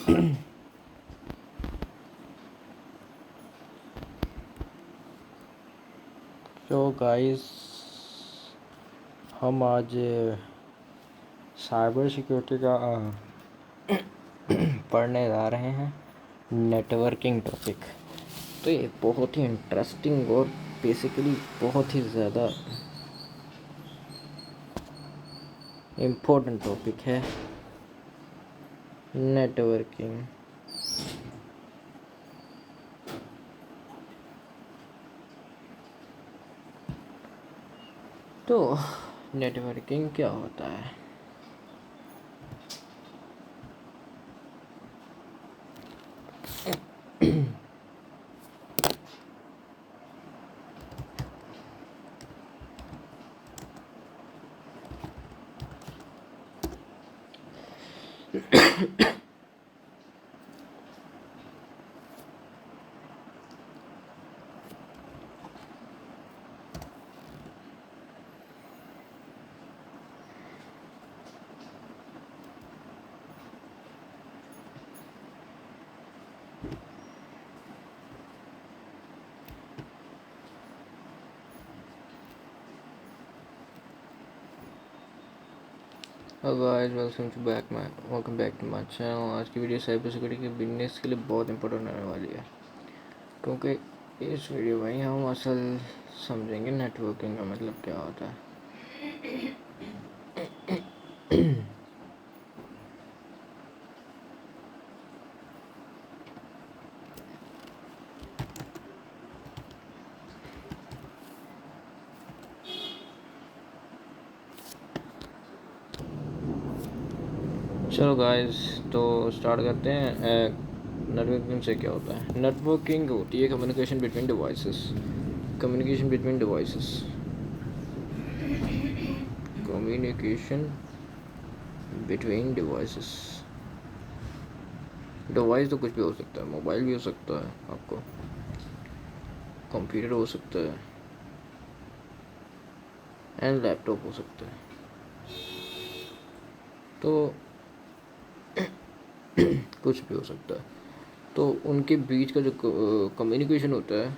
तो गाइस, हम आज साइबर सिक्योरिटी का पढ़ने जा रहे हैं, नेटवर्किंग टॉपिक। तो ये बहुत ही इंटरेस्टिंग और बेसिकली बहुत ही ज़्यादा इम्पोर्टेंट टॉपिक है, नेटवर्किंग। तो नेटवर्किंग क्या होता है? Hello guys, welcome back to my channel. आज की वीडियो साइबर सिक्योरिटी के बिजनेस के लिए बहुत इंपॉर्टेंट होने वाली है, क्योंकि इस वीडियो में ही हम असल समझेंगे नेटवर्किंग का मतलब क्या होता है। चलो गाइस, तो स्टार्ट करते हैं। नेटवर्किंग से क्या होता है? नेटवर्किंग होती है communication between devices. Communication between devices communication between devices. Device तो कुछ भी हो सकता है, मोबाइल भी हो सकता है, आपको कंप्यूटर हो सकता है, एंड लैपटॉप हो सकता है। तो कुछ भी हो सकता है। तो उनके बीच का जो कम्युनिकेशन होता है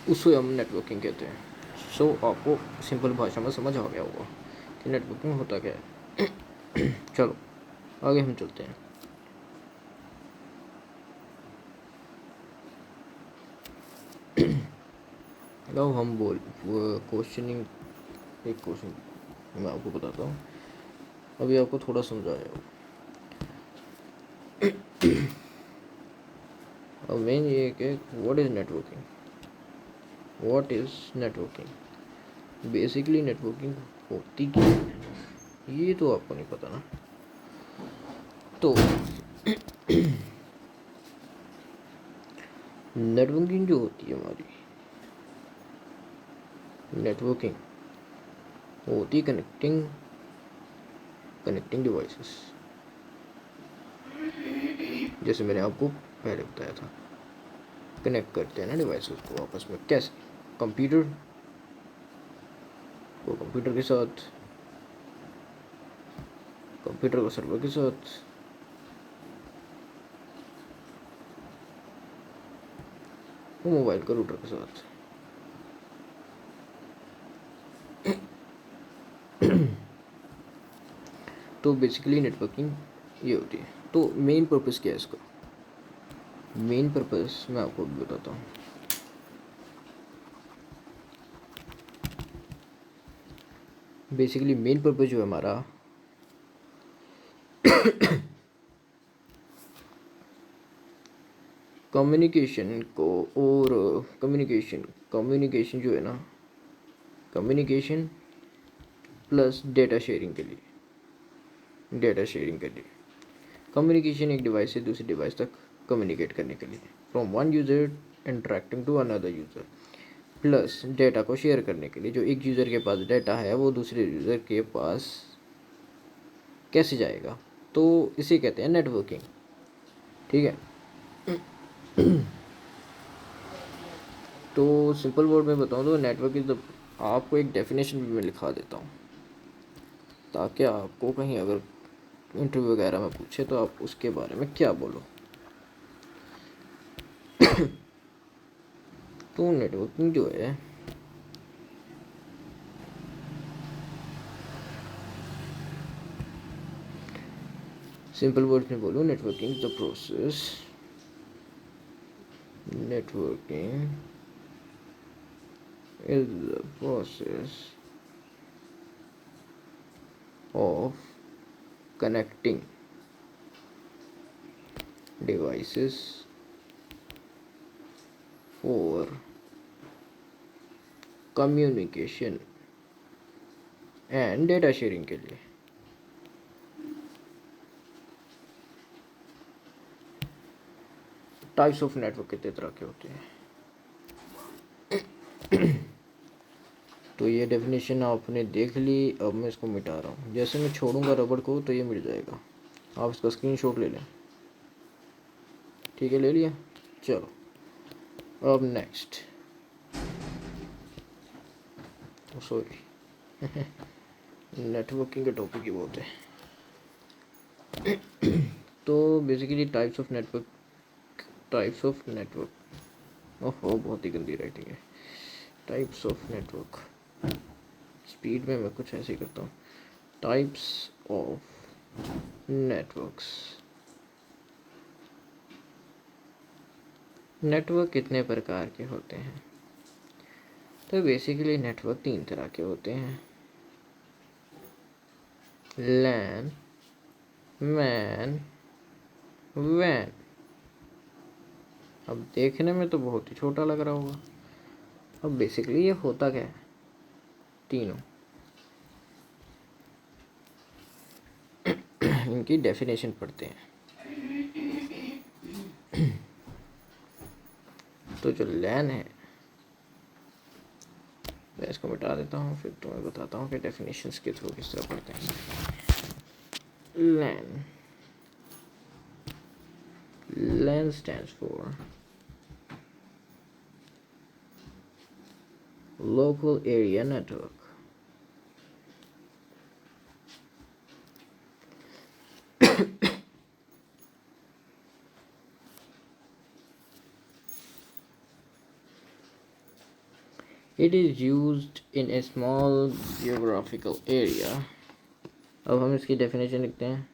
उसको हम नेटवर्किंग कहते हैं। सो आपको सिंपल भाषा में समझ आ गया होगा कि नेटवर्किंग होता क्या है। चलो आगे हम चलते हैं। अब हम क्वेश्चनिंग, एक क्वेश्चन मैं आपको बताता हूँ, अभी आपको थोड़ा समझाया होगा। अब मेन ये है कि what is networking. What is networking? Basically networking होती क्या है ये तो आपको नहीं पता ना। तो नेटवर्किंग जो होती है हमारी, नेटवर्किंग होती है कनेक्टिंग डिवाइसेस। जैसे मैंने आपको पहले बताया था, कनेक्ट करते हैं ना डिवाइसेस को आपस में। कैसे? कंप्यूटर को कंप्यूटर के साथ, कंप्यूटर को सर्वर के साथ, वो मोबाइल का रूटर के साथ। तो बेसिकली नेटवर्किंग ये होती है। तो मेन पर्पस क्या है इसका? मेन पर्पस मैं आपको भी बताता हूँ। बेसिकली मेन पर्पस जो है हमारा, कम्युनिकेशन को, और कम्युनिकेशन जो है ना, कम्युनिकेशन प्लस डेटा शेयरिंग के लिए। कम्युनिकेशन एक डिवाइस से दूसरी डिवाइस तक कम्युनिकेट करने के लिए, from one user interacting to another user, plus data को शेयर करने के लिए। जो एक यूज़र के पास डेटा है वो दूसरे यूज़र के पास कैसे जाएगा, तो इसे कहते हैं नेटवर्किंग। ठीक है। तो सिंपल वर्ड में बताऊँ तो नेटवर्क इज द, आपको एक डेफिनेशन भी मैं लिखा देता हूँ ताकि आपको कहीं अगर इंटरव्यू वगैरह में पूछे तो आप उसके बारे में क्या बोलो। तो नेटवर्किंग जो है सिंपल वर्ड में बोलो, networking the process, networking is the process of connecting devices for communication and data sharing के लिए। टाइप्स ऑफ नेटवर्क कितने तरह के होते हैं, तो ये डेफिनेशन आपने देख ली। अब मैं इसको मिटा रहा हूँ, जैसे मैं छोड़ूंगा रबड़ को तो ये मिट जाएगा। आप इसका स्क्रीनशॉट ले लें, ठीक है, ले लिया। चलो अब नेक्स्ट, सॉरी नेटवर्किंग के टॉपिक ही बहुत है। तो बेसिकली टाइप्स ऑफ नेटवर्क, ओहो बहुत ही गंदी राइटिंग है। टाइप्स ऑफ नेटवर्क, स्पीड में मैं कुछ ऐसे ही करता हूँ। टाइप्स ऑफ नेटवर्क्स, नेटवर्क कितने प्रकार के होते हैं? तो बेसिकली नेटवर्क 3 तरह के होते हैं, लैन, मैन, वैन। अब देखने में तो बहुत ही छोटा लग रहा होगा। अब बेसिकली ये होता क्या है, तीनों इनकी डेफिनेशन पढ़ते हैं। तो जो लैन है, मैं इसको मिटा देता हूँ, फिर तुम्हें बताता हूँ कि डेफिनेशंस के थ्रू किस तरह पढ़ते हैं। LAN stands for local area network. It is used in a small geographical area. अब हम इसकी डेफिनेशन लिखते हैं।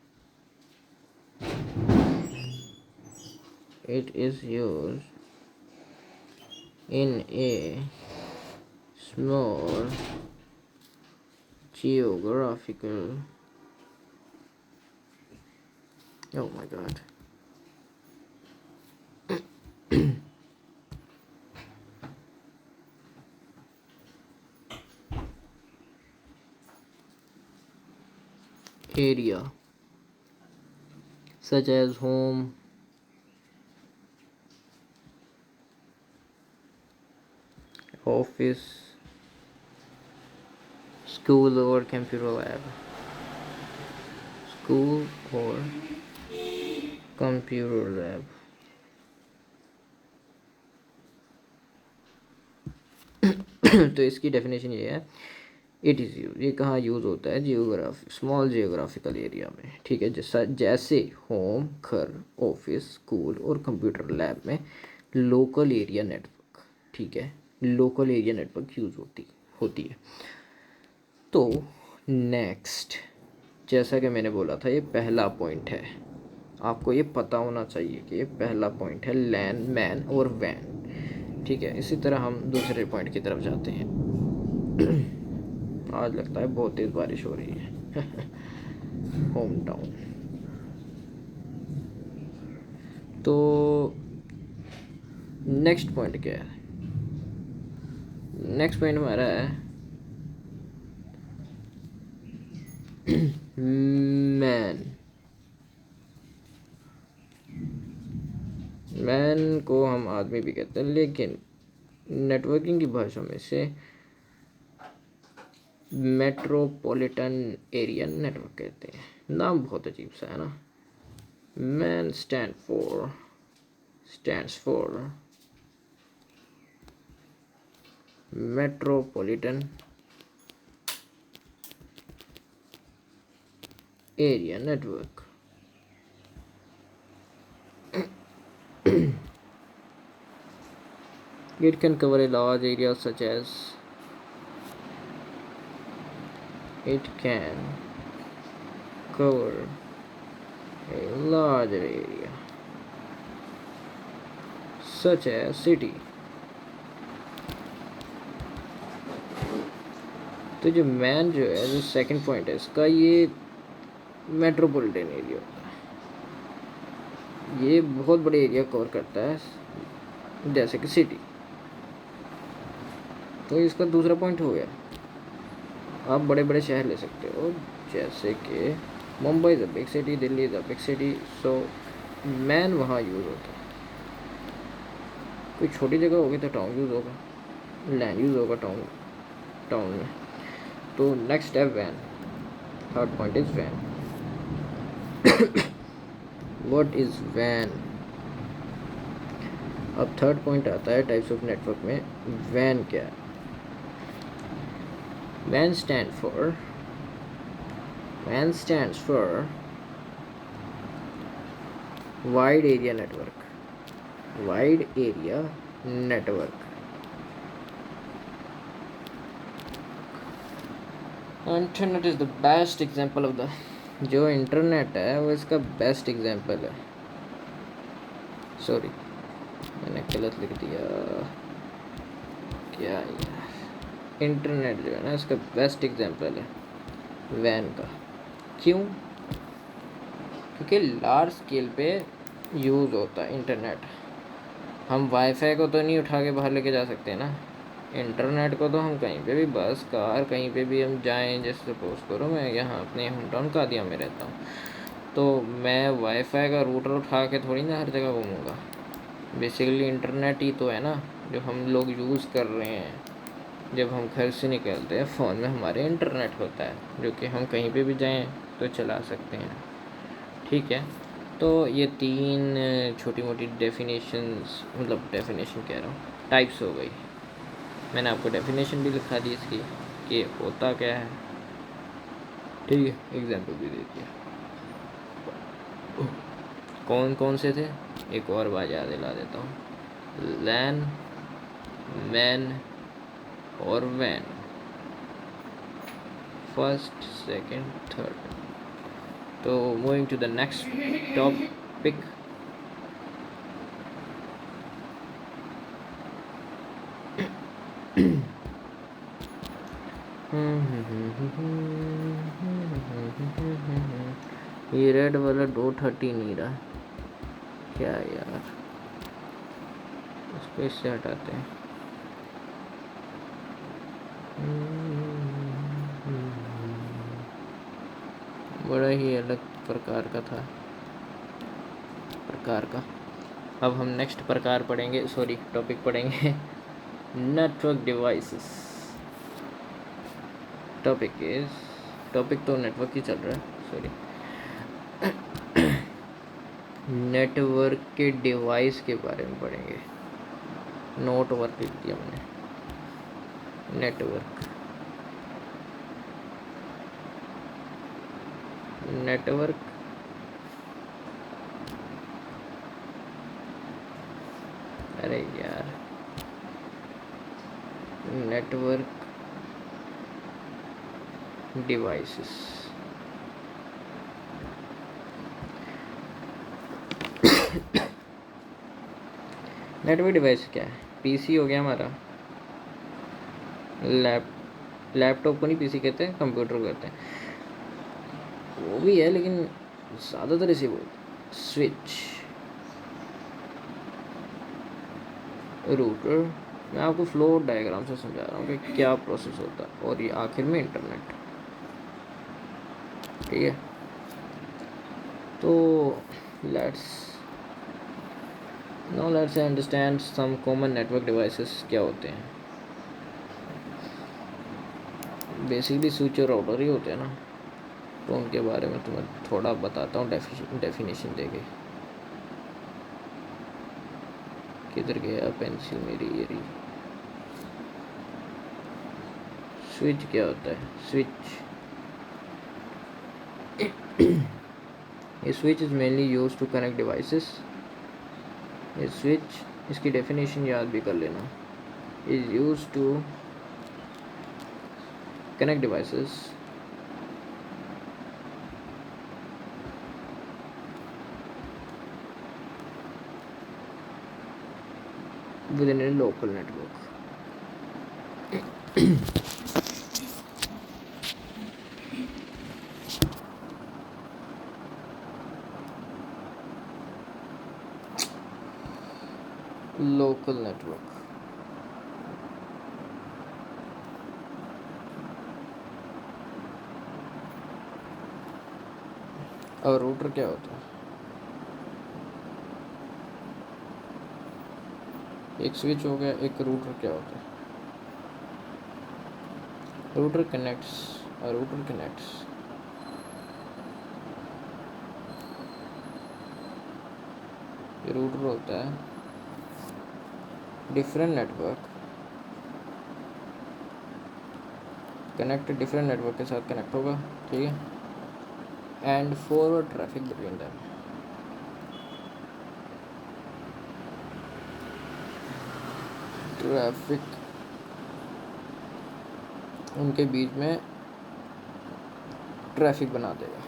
It is used in a small geographical, oh my god, area such as home, office, school or computer lab. School or computer lab. तो इसकी definition ये है, it is use, ये कहाँ यूज़ होता है, स्मॉल जियोग्राफिकल एरिया में, ठीक है। जैसे होम, घर, ऑफिस, स्कूल और कंप्यूटर लैब में लोकल एरिया नेटवर्क, ठीक है, लोकल एरिया नेटवर्क यूज़ होती है। तो नेक्स्ट, जैसा कि मैंने बोला था, ये पहला पॉइंट है, आपको ये पता होना चाहिए कि ये पहला पॉइंट है, लैन, मैन और वैन, ठीक है। इसी तरह हम दूसरे पॉइंट की तरफ जाते हैं। आज लगता है बहुत तेज़ बारिश हो रही है। Home town. तो नेक्स्ट पॉइंट क्या है, नेक्स्ट पॉइंट हमारा है मैन। मैन को हम आदमी भी कहते हैं, लेकिन नेटवर्किंग की भाषा में से मेट्रोपॉलिटन एरिया नेटवर्क कहते हैं। नाम बहुत अजीब सा है ना। Man stands for metropolitan area network. It can cover a large area such as it can cover a larger area such as city. तो जो मैन जो है जो सेकंड पॉइंट है इसका, ये मेट्रोपॉलिटन एरिया होता है, ये बहुत बड़े एरिया कवर करता है जैसे कि सिटी। तो इसका दूसरा पॉइंट हो गया। आप बड़े बड़े शहर ले सकते हो जैसे कि Mumbai is a big city, Delhi is a big city, so MAN वहाँ यूज़ होता है। कोई छोटी जगह होगी तो टाउन यूज़ होगा, लैंड यूज़ होगा टाउन में। तो नेक्स्ट है वैन, थर्ड पॉइंट इज़ वैन। व्हाट इज़ वैन? अब थर्ड पॉइंट आता है टाइप्स ऑफ नेटवर्क में। वैन क्या है? WAN stands for Wide Area Network. Wide Area Network. Internet is the best example of the, जो इंटरनेट है वो इसका बेस्ट एग्जाम्पल है। सॉरी, मैंने गलत लिख दिया। क्या यार, इंटरनेट जो है ना इसका बेस्ट एग्जाम्पल है वैन का। क्यों? क्योंकि लार्ज स्केल पे यूज़ होता है इंटरनेट। हम वाईफाई को तो नहीं उठा के बाहर लेके जा सकते ना, इंटरनेट को तो हम कहीं पे भी, बस कार कहीं पे भी हम जाएं, जैसे सपोज करो मैं यहाँ अपने होम टाउन कादिया में रहता हूँ, तो मैं वाईफाई का रूटर उठा के थोड़ी ना हर जगह घूमूँगा। बेसिकली इंटरनेट ही तो है ना जो हम लोग यूज़ कर रहे हैं। जब हम घर से निकलते हैं फ़ोन में हमारे इंटरनेट होता है, जो कि हम कहीं पे भी जाएं तो चला सकते हैं। ठीक है, तो ये तीन छोटी मोटी डेफिनेशंस, मतलब डेफिनेशन कह रहा हूँ, टाइप्स हो गई। मैंने आपको डेफिनेशन भी लिखा दी इसकी कि होता क्या है। ठीक है, एग्जाम्पल भी दे दिया। कौन कौन से थे, एक और बार याद दिला देता हूँ। लैन, मैन और वैन, फर्स्ट, सेकंड, थर्ड। तो moving to the next topic. ये रेड वाला 230 नहीं रहा क्या यार, इसको इससे हटाते हैं। बड़ा ही अलग प्रकार का था, प्रकार का। अब हम नेक्स्ट प्रकार पढ़ेंगे, सॉरी टॉपिक पढ़ेंगे, नेटवर्क डिवाइसेस। टॉपिक तो नेटवर्क ही चल रहा है, सॉरी। नेटवर्क के डिवाइस के बारे में पढ़ेंगे। नोट वर्क लिख दिया मैंने, नेटवर्क अरे यार, नेटवर्क डिवाइसेस। नेटवर्क डिवाइस क्या है? पीसी हो गया हमारा, लैपटॉप को नहीं पीसी कहते हैं, कंप्यूटर को कहते हैं, वो भी है लेकिन ज़्यादातर इसे बोलते हैं। स्विच, रूटर, मैं आपको फ्लो डायग्राम से समझा रहा हूँ कि क्या प्रोसेस होता है, और ये आखिर में इंटरनेट। ठीक है, तो let's understand some common network devices क्या होते हैं। बेसिकली स्विच और राउटर ही होते हैं ना, तो उनके बारे में तुम्हें थोड़ा बताता हूँ डेफिनेशन देके। किधर गया पेंसिल मेरी, ये रही। स्विच क्या होता है? Switch A switch is mainly used to connect devices. A switch, इसकी definition याद भी कर लेना, is used to connect devices within a local network. Local network, और रूटर क्या होता है? एक स्विच हो गया, एक रूटर क्या होता है? रूटर कनेक्ट्स, ये रूटर होता है डिफरेंट नेटवर्क, डिफरेंट नेटवर्क के साथ कनेक्ट होगा, ठीक है, and forward traffic between them. Traffic उनके बीच में ट्रैफिक बना देगा।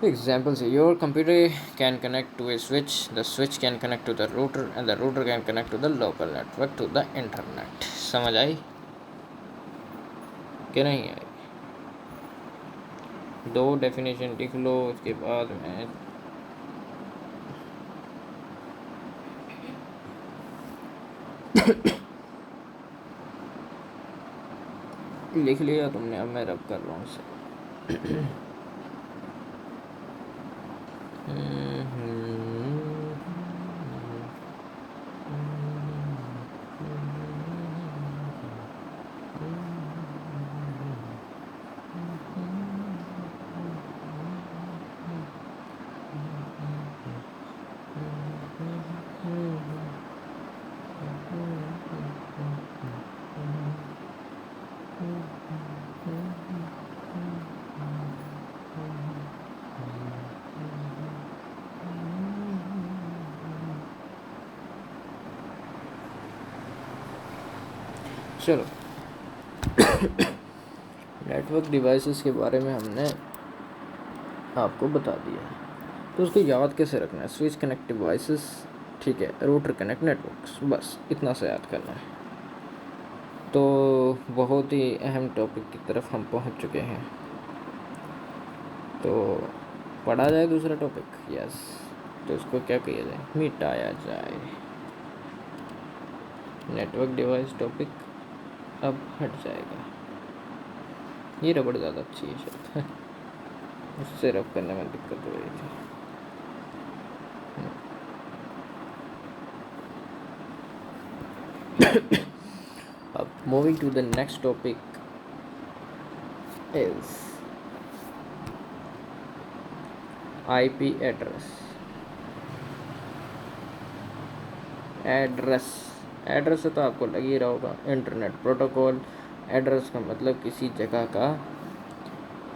Example say your computer can connect to a switch, the switch can connect to the router and the router can connect to the local network to the internet। समझ आई कि नहीं आई? दो definition लिख लो, उसके बाद में लिख लिया तुमने, अब मैं रब कर रहा हूँ उसे। चलो, नेटवर्क डिवाइसेस के बारे में हमने आपको बता दिया, तो उसको याद कैसे रखना है? स्विच कनेक्ट डिवाइसेस, ठीक है, रूटर कनेक्ट नेटवर्क्स, बस इतना सा याद करना है। तो बहुत ही अहम टॉपिक की तरफ हम पहुंच चुके हैं, तो पढ़ा जाए दूसरा टॉपिक। यस, तो इसको क्या किया जाए? मिटाया जाए। नेटवर्क डिवाइस टॉपिक अब हट जाएगा। ये रबड़ ज़्यादा अच्छी है शायद, उससे रब करने में दिक्कत हो रही थी। अब moving to the next topic is IP address. Address से तो आपको लग ही रहा होगा, इंटरनेट प्रोटोकॉल। एड्रेस का मतलब किसी जगह का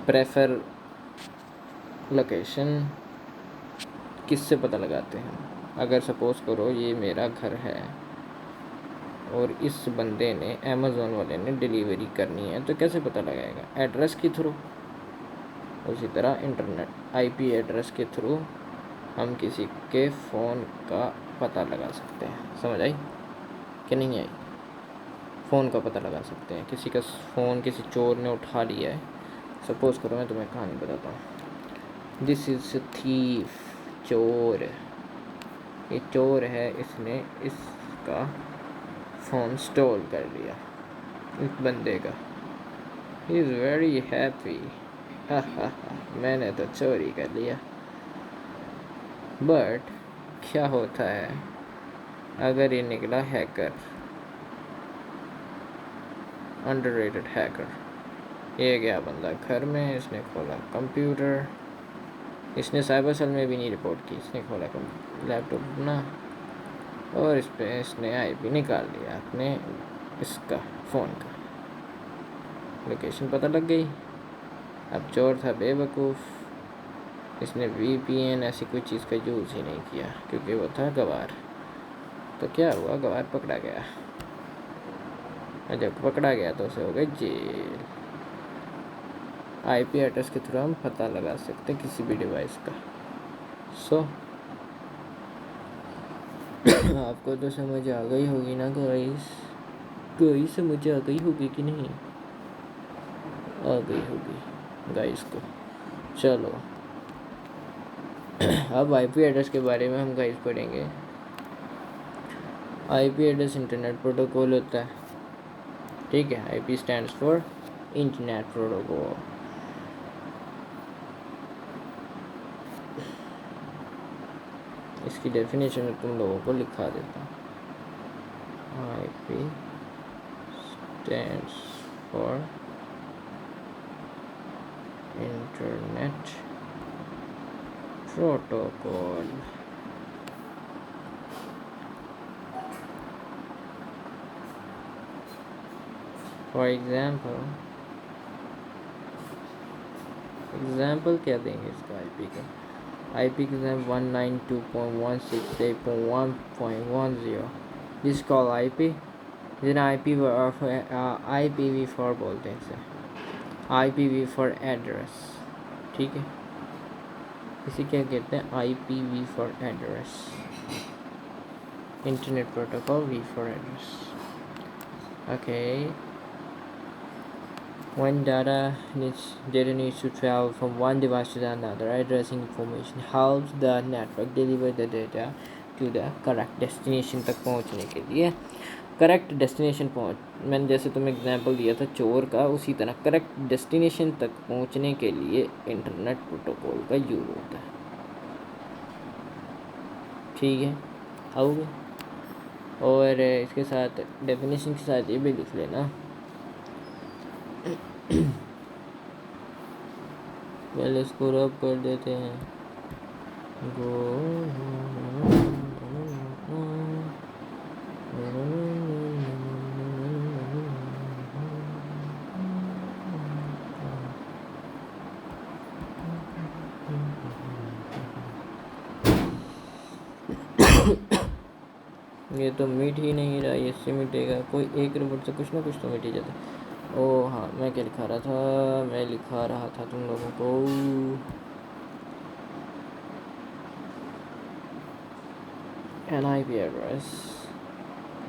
प्रेफर लोकेशन, किससे पता लगाते हैं? अगर सपोज़ करो ये मेरा घर है और इस बंदे ने, अमेज़ॉन वाले ने डिलीवरी करनी है, तो कैसे पता लगाएगा? एड्रेस के थ्रू। उसी तरह इंटरनेट आईपी एड्रेस के थ्रू हम किसी के फ़ोन का पता लगा सकते हैं। समझ आई कि नहीं आई? फ़ोन का पता लगा सकते हैं। किसी का फ़ोन किसी चोर ने उठा लिया है, सपोज़ करो, मैं तुम्हें कहानी बताता हूँ। दिस इज़ थीफ, चोर। ये चोर है, इसने इसका फ़ोन स्टोल कर लिया इस बंदे का। ही इज़ वेरी हैप्पी, मैंने तो चोरी कर लिया। बट क्या होता है अगर ये निकला हैकर, अंडररेटेड हैकर? ये गया बंदा घर में, इसने खोला कंप्यूटर, इसने साइबर सेल में भी नहीं रिपोर्ट की, इसने खोला लैपटॉप अपना और इस पर इसने आईपी निकाल लिया अपने इसका फ़ोन का। लोकेशन पता लग गई, अब चोर था बेवकूफ़, इसने VPN ऐसी कोई चीज़ का यूज़ ही नहीं किया क्योंकि वो था गवार। तो क्या हुआ, गवार पकड़ा गया, और जब पकड़ा गया तो उसे हो गई जेल। IP एड्रेस के थ्रू हम पता लगा सकते हैं किसी भी डिवाइस का। सो आपको तो समझ आ गई होगी ना गाइस? कोई समझ आ गई होगी कि नहीं? आ गई होगी गाइस को। चलो अब IP एड्रेस के बारे में हम गाइस पढ़ेंगे। IP एड्रेस इंटरनेट प्रोटोकॉल होता है, ठीक है। IP stands for internet protocol. इसकी डेफिनेशन में तुम लोगों को लिखा देता हूँ। IP stands for internet protocol. For example क्या देंगे इसका IP का? IP का एग्जाम्पल 192.168.1.10 जिस कॉल IP जिन्हें IPv4 बोलते हैं इसे, IPv4 एड्रेस, ठीक है। इसे क्या कहते हैं? IPv4 address, internet protocol v4 address. Okay, when data needs to travel from one device to another, addressing information helps the network deliver the data to the correct destination तक पहुंचने के लिए। करेक्ट डेस्टिनेशन मैंने जैसे तुम्हें example दिया था चोर का, उसी तरह करेक्ट डेस्टिनेशन तक पहुंचने के लिए इंटरनेट प्रोटोकॉल का यूज होता है, ठीक है। आओगे और इसके साथ डेफिनेशन के साथ ये भी लिख लेना। पहले इसको रब कर देते हैं। ये तो मीट ही नहीं रहा, ये इससे मिटेगा। कोई एक रिमोट से कुछ ना कुछ तो मिट ही जाता। ओ हाँ, मैं क्या लिखा रहा था? मैं लिखा रहा था तुम लोगों को एन IP एड्रेस।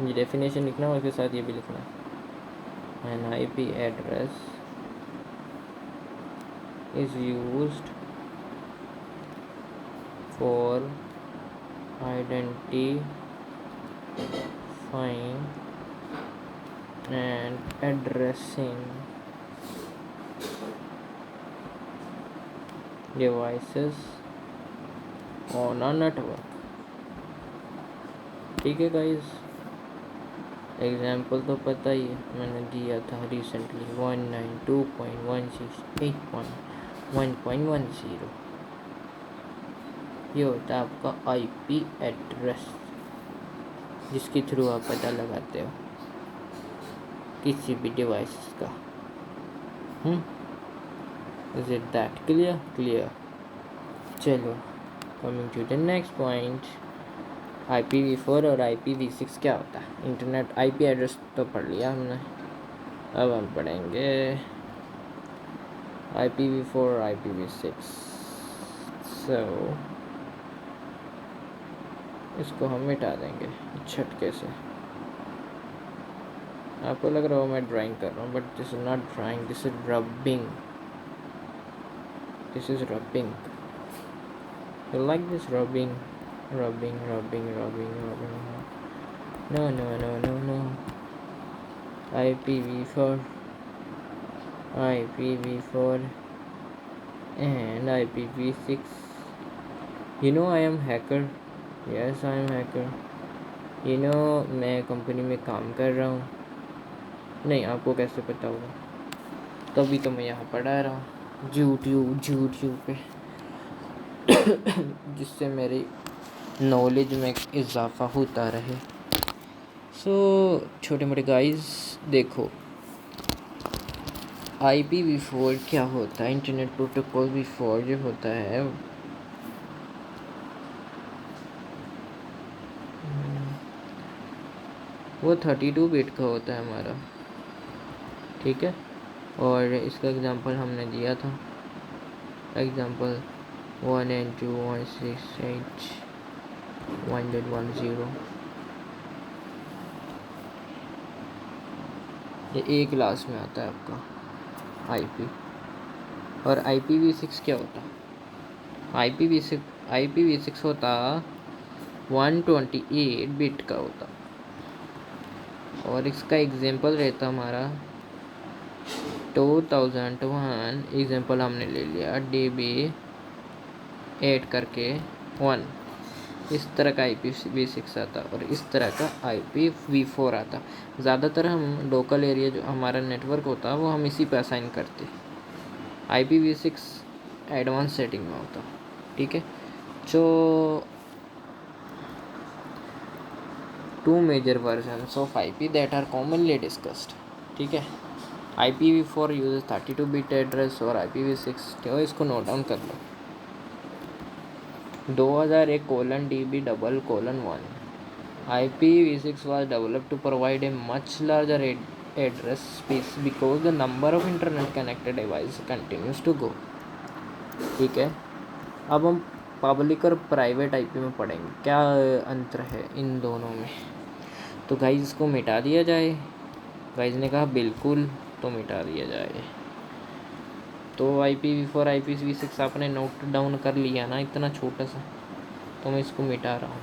ये डेफिनेशन लिखना और उसके साथ ये भी लिखना। An IP address is used for identifying and addressing devices on a network, ठीक है गाइस। एग्जाम्पल तो पता ही है, मैंने दिया था रिसेंटली 192.168.1.10। ये होता है आपका IP एड्रेस जिसके थ्रू आप पता लगाते हो किसी भी डिवाइस का। Is it that clear? चलो, coming to the next point. IPv4 और IPv6 क्या होता है? इंटरनेट IP एड्रेस तो पढ़ लिया हमने, अब हम पढ़ेंगे IPv4 और IPv6। सो इसको हम मिटा देंगे झटके से। आपको लग रहा हो मैं ड्राइंग कर रहा हूँ, but this is not drawing, this is rubbing. This is rubbing. You like this rubbing? rubbing. No. IPv4 and IPv6. You know I am hacker. Yes, I am hacker. You know मैं company में काम कर रहा हूँ। नहीं, आपको कैसे पता होगा? तभी तो मैं यहाँ पढ़ा रहा हूँ यूट्यूब पे जिससे मेरी नॉलेज में इजाफा होता रहे। सो छोटे मोटे गाइस देखो, IPv4 क्या होता है? इंटरनेट प्रोटोकॉल v4 जो होता है वो 32 बिट का होता है हमारा, ठीक है। और इसका एग्जांपल हमने दिया था, एग्जांपल 192.168.1.10। ये एक क्लास में आता है आपका IP। और IPv6 क्या होता है? IPv6 होता 128 बिट का होता, और इसका एग्जांपल रहता हमारा 2001। एग्जांपल हमने ले लिया DB 8 करके 1। इस तरह का IPv6 आता और इस तरह का IPv4 आता। ज़्यादातर हम लोकल एरिया जो हमारा नेटवर्क होता वो हम इसी पे असाइन करते। IPv6 एडवांस सेटिंग में होता, ठीक है। जो 2 major versions of IP that are commonly discussed, ठीक है। IPv4 यूजेस 32 बिट एड्रेस और IPv6 क्यों, इसको नोट डाउन कर लो। 2001:DB:1 IPv6 was developed to provide a much larger address space because the number of internet connected devices continues to grow, ठीक है। अब हम पब्लिक और प्राइवेट IP में पढ़ेंगे क्या अंतर है इन दोनों में। तो गाइस इसको मिटा दिया जाए। गाइस ने कहा बिल्कुल, तो मिटा दिया जाए। तो IPv4 IPv6 आपने नोट डाउन कर लिया ना, इतना छोटा सा, तो मैं इसको मिटा रहा हूँ।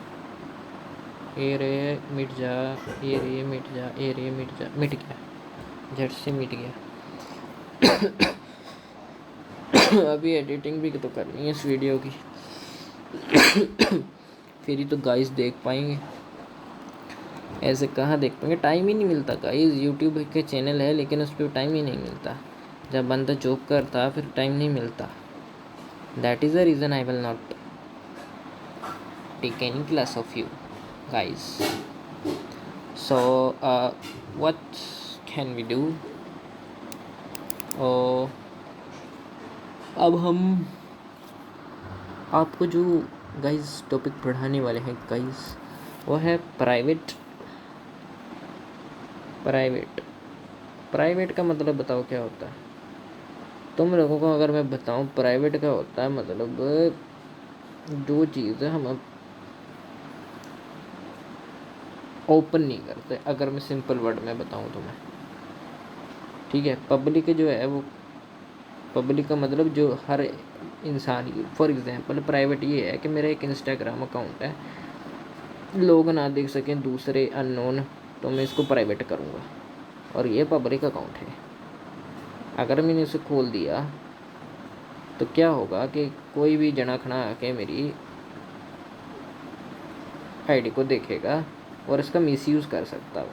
ए रे मिट जा, ए रे मिट जा, ए रे मिट जा, मिट गया, झट से मिट गया। अभी एडिटिंग भी तो करनी है इस वीडियो की। फिर ही तो गाइस देख पाएंगे, ऐसे कहाँ देख पाएंगे, टाइम ही नहीं मिलता गाइस। यूट्यूब के चैनल है लेकिन उस पर टाइम ही नहीं मिलता। जब बंदा जॉब करता फिर टाइम नहीं मिलता। That is the reason I will not take any class of you guys. So what can we do? अब हम आपको जो गाइस टॉपिक पढ़ाने वाले हैं गाइस, वो है प्राइवेट का मतलब बताओ क्या होता है तुम लोगों को। अगर मैं बताऊं प्राइवेट का होता है मतलब जो चीज़ हम ओपन नहीं करते, अगर मैं सिंपल वर्ड में बताऊं तुम्हें, ठीक है। पब्लिक जो है वो, पब्लिक का मतलब जो हर इंसान, फॉर एग्जांपल प्राइवेट ये है कि मेरा एक इंस्टाग्राम अकाउंट है, लोग ना देख सकें दूसरे अननोन, तो मैं इसको प्राइवेट करूँगा। और ये पब्लिक अकाउंट है। अगर मैंने इसे खोल दिया तो क्या होगा कि कोई भी जना खना आके मेरी आईडी को देखेगा और इसका मिसयूज़ कर सकता है,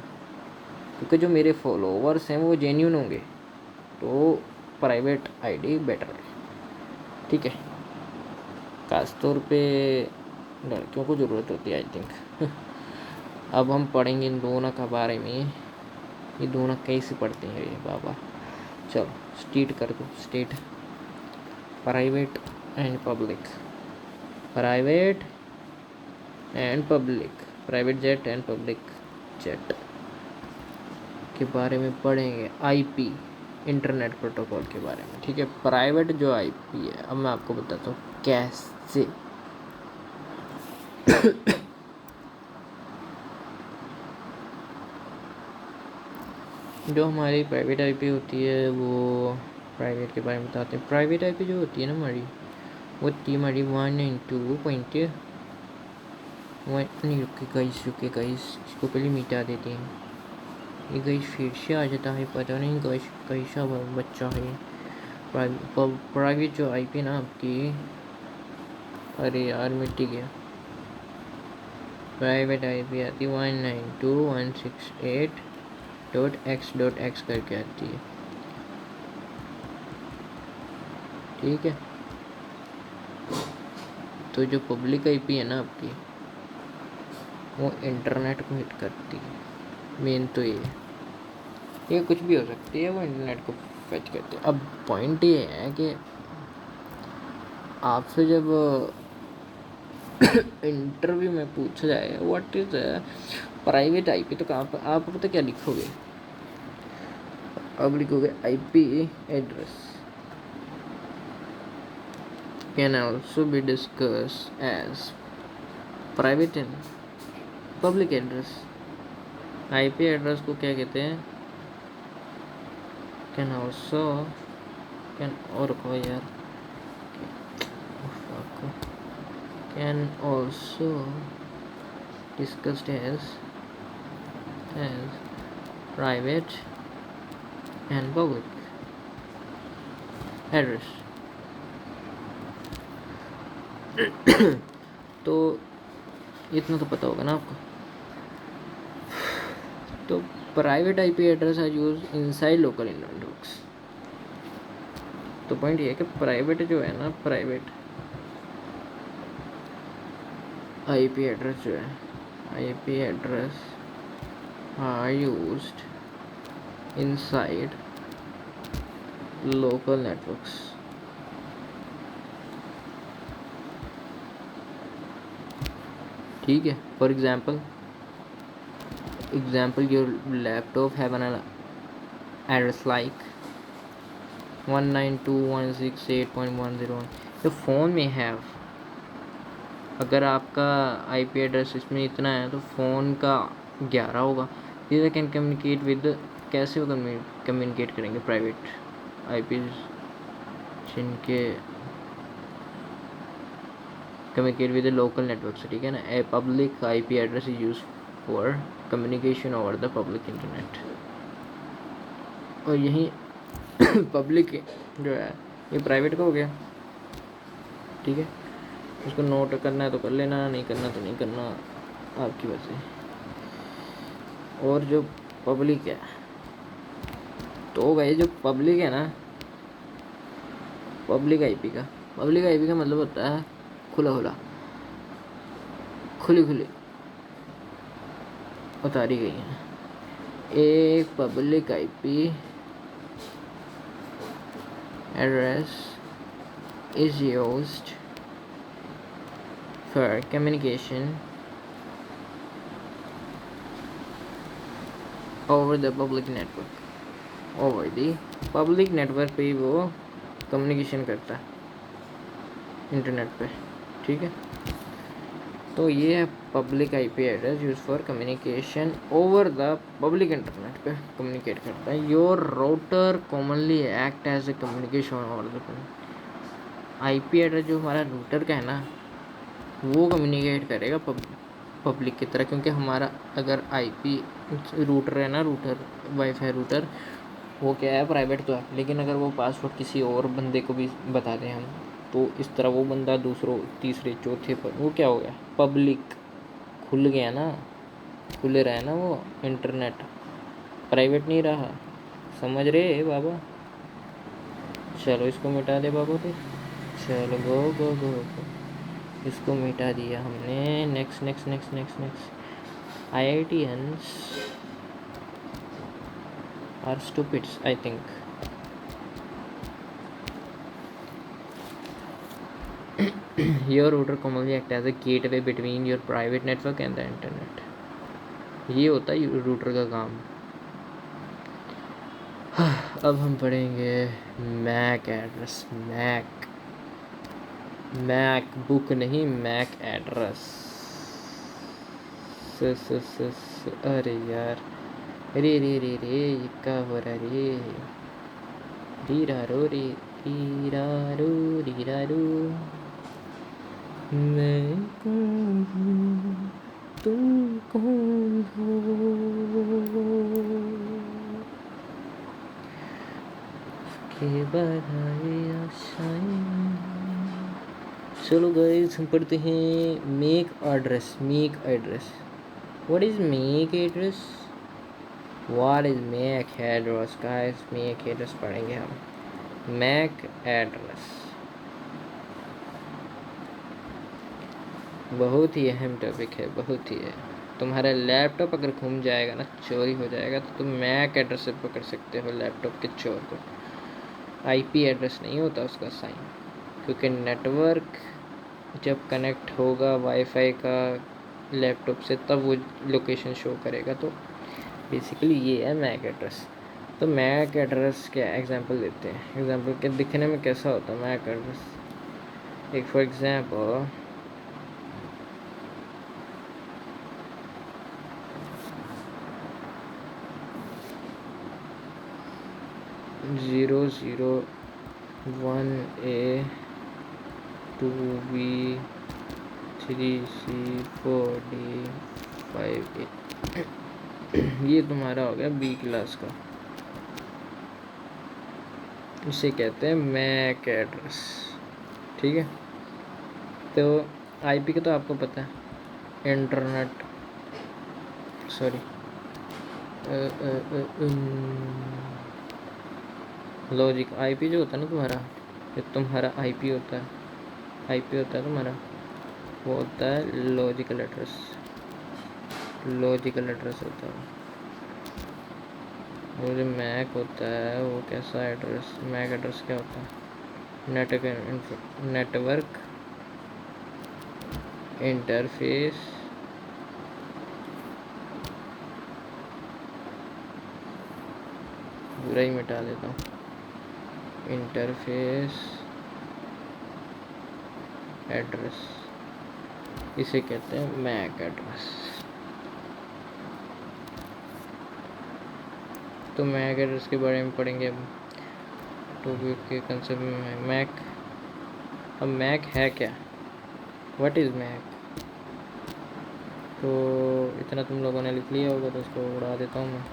क्योंकि जो मेरे फॉलोवर्स हैं वो जेन्यून होंगे, तो प्राइवेट आईडी बेटर है, ठीक है। खास तौर पे लड़कियों को ज़रूरत होती है आई थिंक। अब हम पढ़ेंगे इन दोनों के बारे में, ये दोनों कैसे पढ़ते हैं ये बाबा। चलो स्टेट कर दो, state private and public, private and public, private jet and public jet के बारे में पढ़ेंगे। आईपी इंटरनेट प्रोटोकॉल के बारे में, ठीक है। प्राइवेट जो आईपी है, अब मैं आपको बताता हूँ कैसे। जो हमारी प्राइवेट आईपी होती है वो, प्राइवेट के बारे में बताते हैं। प्राइवेट आईपी जो होती है ना हमारी, वो होती है हमारी 192. नहीं रुके गाइस, इसको पहले मिटा देते हैं। ये गाइस फिर से आ जाता है, पता नहीं गाइस कैसा बच्चा है। प्राइवेट जो आईपी ना आपकी, अरे यार मिट गया। प्राइवेट आईपी आती 192.168.x.x करके आती है, ठीक है। तो जो पब्लिक आईपी है ना आपकी, वो इंटरनेट को हिट करती है। मेन तो ये कुछ भी हो सकती है, वो इंटरनेट को फेच करते हैं। अब पॉइंट ये है कि आपसे जब इंटरव्यू में पूछा जाए व्हाट इज प्राइवेट आईपी, तो कहाँ पर आप पता क्या लिखोगे? अब लिखोगे IP address can also be discuss as private and public address. IP address को क्या कहते हैं? कैन ऑल्सो कैन और को यार can also discussed as private and public address. तो इतना तो पता होगा ना आपको। तो private IP address are use inside local networks. तो पॉइंट ये है कि प्राइवेट जो है ना, प्राइवेट आईपी एड्रेस जो है, IP address are used inside local networks. ठीक है। For example your laptop have an address like 192.168.101। जो फ़ोन में है, अगर आपका आईपी एड्रेस इसमें इतना है तो फ़ोन का 11 होगा। दीज कैन कम्युनिकेट विद, कैसे वो कम्युनिकेट करेंगे? प्राइवेट आईपी जिनके कम्युनिकेट विद लोकल नेटवर्क से, ठीक है ना। A public IP address is use for communication over the public internet. और यही पब्लिक जो है ये प्राइवेट का हो गया, ठीक है। उसको नोट करना है तो कर लेना, नहीं करना तो नहीं करना, आपकी वजह से। और जो पब्लिक है, तो भाई जो पब्लिक है ना, पब्लिक आईपी का मतलब होता है खुला खुली उतारी गई है। एक public IP address is used for communication over the public network. Over the public network पे वो कम्युनिकेशन करता है, इंटरनेट पे, ठीक है। तो ये है public IP address use for communication over the public internet पे कम्युनिकेट करता है। Your router commonly act as a communication over the IP address जो हमारा रूटर का है ना, वो कम्युनिकेट करेगा पब्लिक की तरह, क्योंकि हमारा अगर आईपी रूटर है ना, वाईफाई रूटर, वो क्या है, प्राइवेट तो है, लेकिन अगर वो पासवर्ड किसी और बंदे को भी बता दें हम, तो इस तरह वो बंदा दूसरों तीसरे चौथे पर वो क्या हो गया, पब्लिक, खुल गया ना, खुले रहा ना वो इंटरनेट, प्राइवेट नहीं रहा। समझ रहे बाबा? चलो इसको मिटा दे बाबा फिर। चलो गो गो गो गो, इसको मिटा दिया हमने। Next IITians are stupids, I think. Your router commonly act as a gateway between your private network and the internet. ये होता है रूटर का काम। अब हम पढ़ेंगे मैक एड्रेस। मैक बुक नहीं, मैक एड्रेस। अरे यार, रे ये क्या हो रहा रे? रीरारो रीरारो, मैं कौन हूँ, तुम कौन हो? के बढ़ाए आशाएं। चलो गाइस हम पढ़ते हैं make address. What is make address? Guys make address पढ़ेंगे हम। मैक एड्रेस बहुत ही अहम टॉपिक है, बहुत ही है। तुम्हारा लैपटॉप अगर घूम जाएगा ना, चोरी हो जाएगा, तो तुम मैक एड्रेस से पकड़ सकते हो लैपटॉप के चोर को। आईपी एड्रेस नहीं होता उसका साइन, क्योंकि नेटवर्क जब कनेक्ट होगा वाईफाई का लैपटॉप से तब वो लोकेशन शो करेगा। तो बेसिकली ये है मैक एड्रेस। तो मैक एड्रेस क्या एग्जांपल देते हैं, एग्जांपल के दिखने में कैसा होता है मैक एड्रेस। एक for example 001A 2B 3C 4D 5A ये तुम्हारा हो गया बी क्लास का, इसे कहते हैं मैक एड्रेस। ठीक है, तो आईपी का तो आपको पता है, इंटरनेट सॉरी लॉजिक आईपी जो होता है ना तुम्हारा, जो तुम्हारा आईपी होता है, आईपी होता है तुम्हारा, वो होता है लॉजिकल एड्रेस, लॉजिकल एड्रेस होता है। वो जो मैक होता है वो कैसा एड्रेस, मैक एड्रेस क्या होता है, नेटवर्क इंटरफेस पूरा ही मिटा देता हूँ, इंटरफेस एड्रेस, इसे कहते हैं मैक एड्रेस। तो मैक एड्रेस के बारे में पढ़ेंगे अब, तो के कंसेप्ट में मैक। अब मैक है क्या, व्हाट इज़ मैक, तो इतना तुम लोगों ने लिख लिया होगा, तो उसको उड़ा देता हूँ मैं,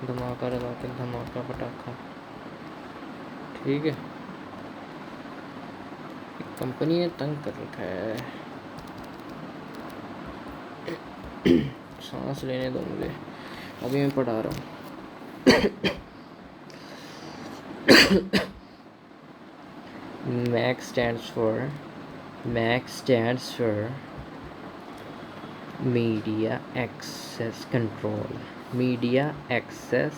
धमाका लगा के, धमाका पटाखा। ठीक है, कंपनी ने तंग कर रखा है, सांस लेने दो मुझे, अभी मैं पढ़ा रहा हूँ। MAC stands for Media Access Control, Media Access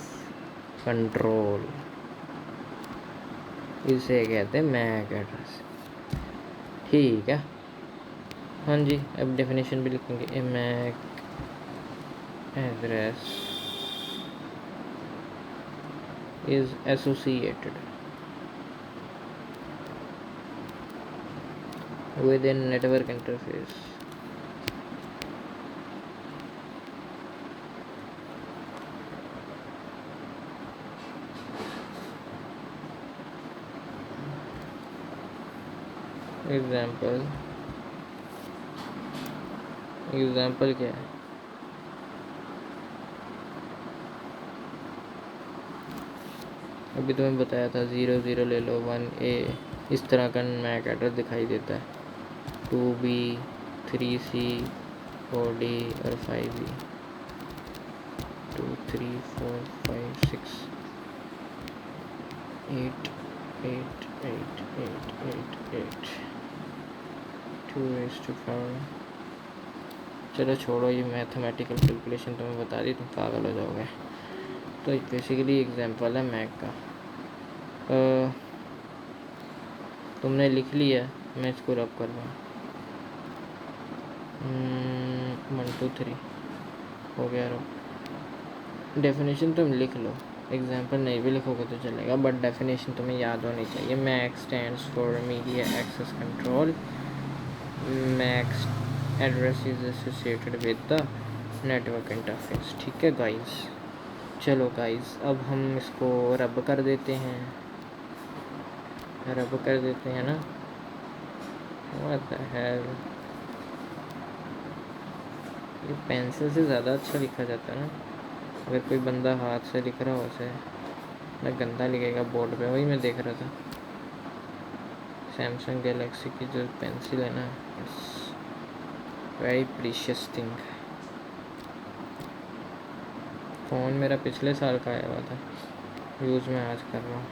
Control, इसे कहते हैं मैक एड्रेस। ठीक है, हाँ जी, अब डेफिनेशन भी लिखेंगे। MAC address is associated with a network interface example क्या है, अभी तुम्हें बताया था 00 ले लो, 1A, इस तरह का मैक एड्रेस दिखाई देता है, 2B 3C 4D और 5B 2 3 4 5 6 8 8 8 8 8 8 2:4। चलो छोड़ो, ये मैथमेटिकल कैलकुलेशन तुम्हें बता दी, तुम पागल हो जाओगे। तो बेसिकली एग्जांपल है मैक का। तुमने लिख लिया, मैं इसको रब कर रहा हूँ, 1 2 3 हो गया रब। डेफिनेशन तुम लिख लो, एग्जांपल नहीं भी लिखोगे तो चलेगा, बट डेफिनेशन तुम्हें याद होनी चाहिए। MAC stands for media access control, MAC address is associated with the network interface. ठीक है गाइस, चलो गाइस, अब हम इसको रब कर देते हैं, रब कर देते हैं ना। व्हाट द हेल, ये पेंसिल से ज़्यादा अच्छा लिखा जाता है ना, अगर कोई बंदा हाथ से लिख रहा हो उसे ना गंदा लिखेगा बोर्ड पे। वही मैं देख रहा था, सैमसंग गैलेक्सी की जो पेंसिल है ना, it's very precious thing. Phone मेरा पिछले साल का आया हुआ था, यूज़ मैं आज कर रहा हूँ।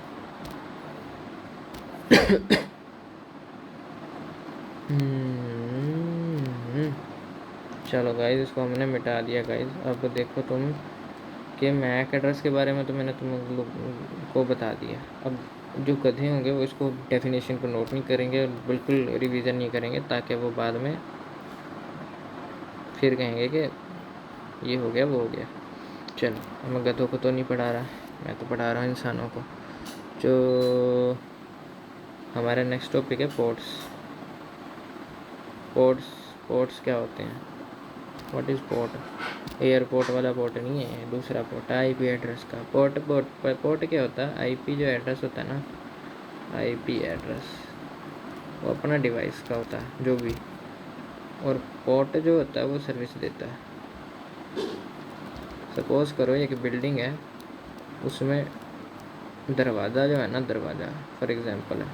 चलो गाइस, इसको हमने मिटा दिया गाइस। अब देखो तुम कि मैक एड्रेस के बारे में तो मैंने तुम लोग को बता दिया। अब जो गधे होंगे वो इसको डेफिनेशन को नोट नहीं करेंगे, बिल्कुल रिवीजन नहीं करेंगे, ताकि वो बाद में फिर कहेंगे कि ये हो गया वो हो गया। चलो, मैं गधों को तो नहीं पढ़ा रहा, मैं तो पढ़ा रहा हूँ इंसानों को। जो हमारा नेक्स्ट टॉपिक है पोर्ट्स। पोर्ट्स क्या होते हैं? What is port? एयरपोर्ट वाला पोर्ट नहीं है, दूसरा पोर्ट है आईपी एड्रेस का। पोर्ट क्या होता है? आईपी जो एड्रेस होता है ना, आईपी एड्रेस वो अपना डिवाइस का होता है जो भी, और पोर्ट जो होता है वो सर्विस देता है। सपोज़ करो एक बिल्डिंग है, उसमें दरवाज़ा जो है ना, दरवाज़ा फॉर एग्ज़ाम्पल है,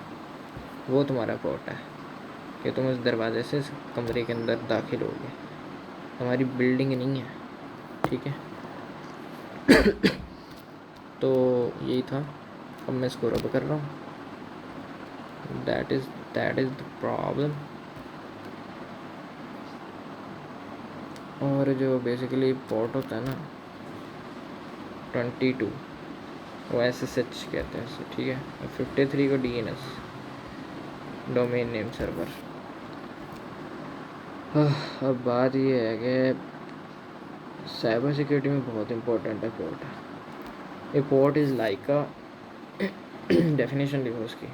वो तुम्हारा पोर्ट है कि तुम इस दरवाजे से इस कमरे के अंदर दाखिल होगे। हमारी बिल्डिंग नहीं है, ठीक है। तो यही था, अब मैं इसको रब कर रहा हूँ। That is the problem. और जो बेसिकली पोर्ट होता है ना 22, वो SSH कहते हैं इसे, ठीक है। 53 को DNS, डोमेन नेम सर्वर। अब बात ये है कि साइबर सिक्योरिटी में बहुत इंपॉर्टेंट है port. A port is like a definition लिखो उसकी।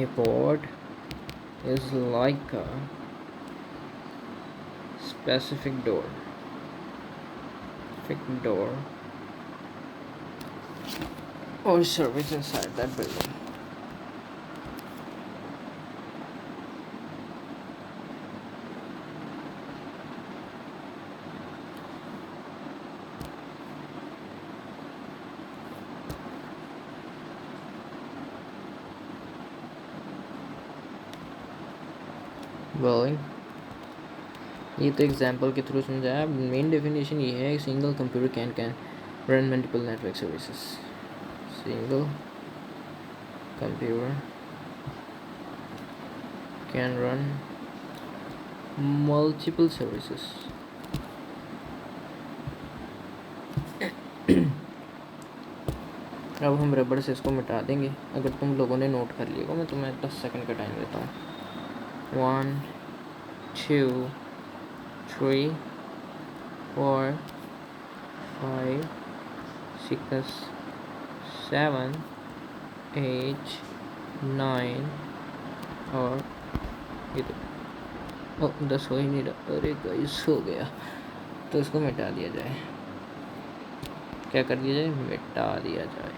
A port is like a specific door or service inside that building. Well, ये तो एग्जाम्पल के थ्रू समझाया। मेन डेफिनेशन ये है, single computer can run multiple network services. Single computer can run multiple services. अब हम रबड़ से इसको मिटा देंगे। अगर तुम लोगों ने नोट कर लिया, मैं तुम्हें 10 सेकंड का टाइम देता हूँ। 1 2 3 4 5 6 7 8 9 और ये तो 10 हो ही नहीं रहा। अरे गाइस, हो गया। तो इसको मिटा दिया जाए। क्या कर दिया जाए? मिटा दिया जाए।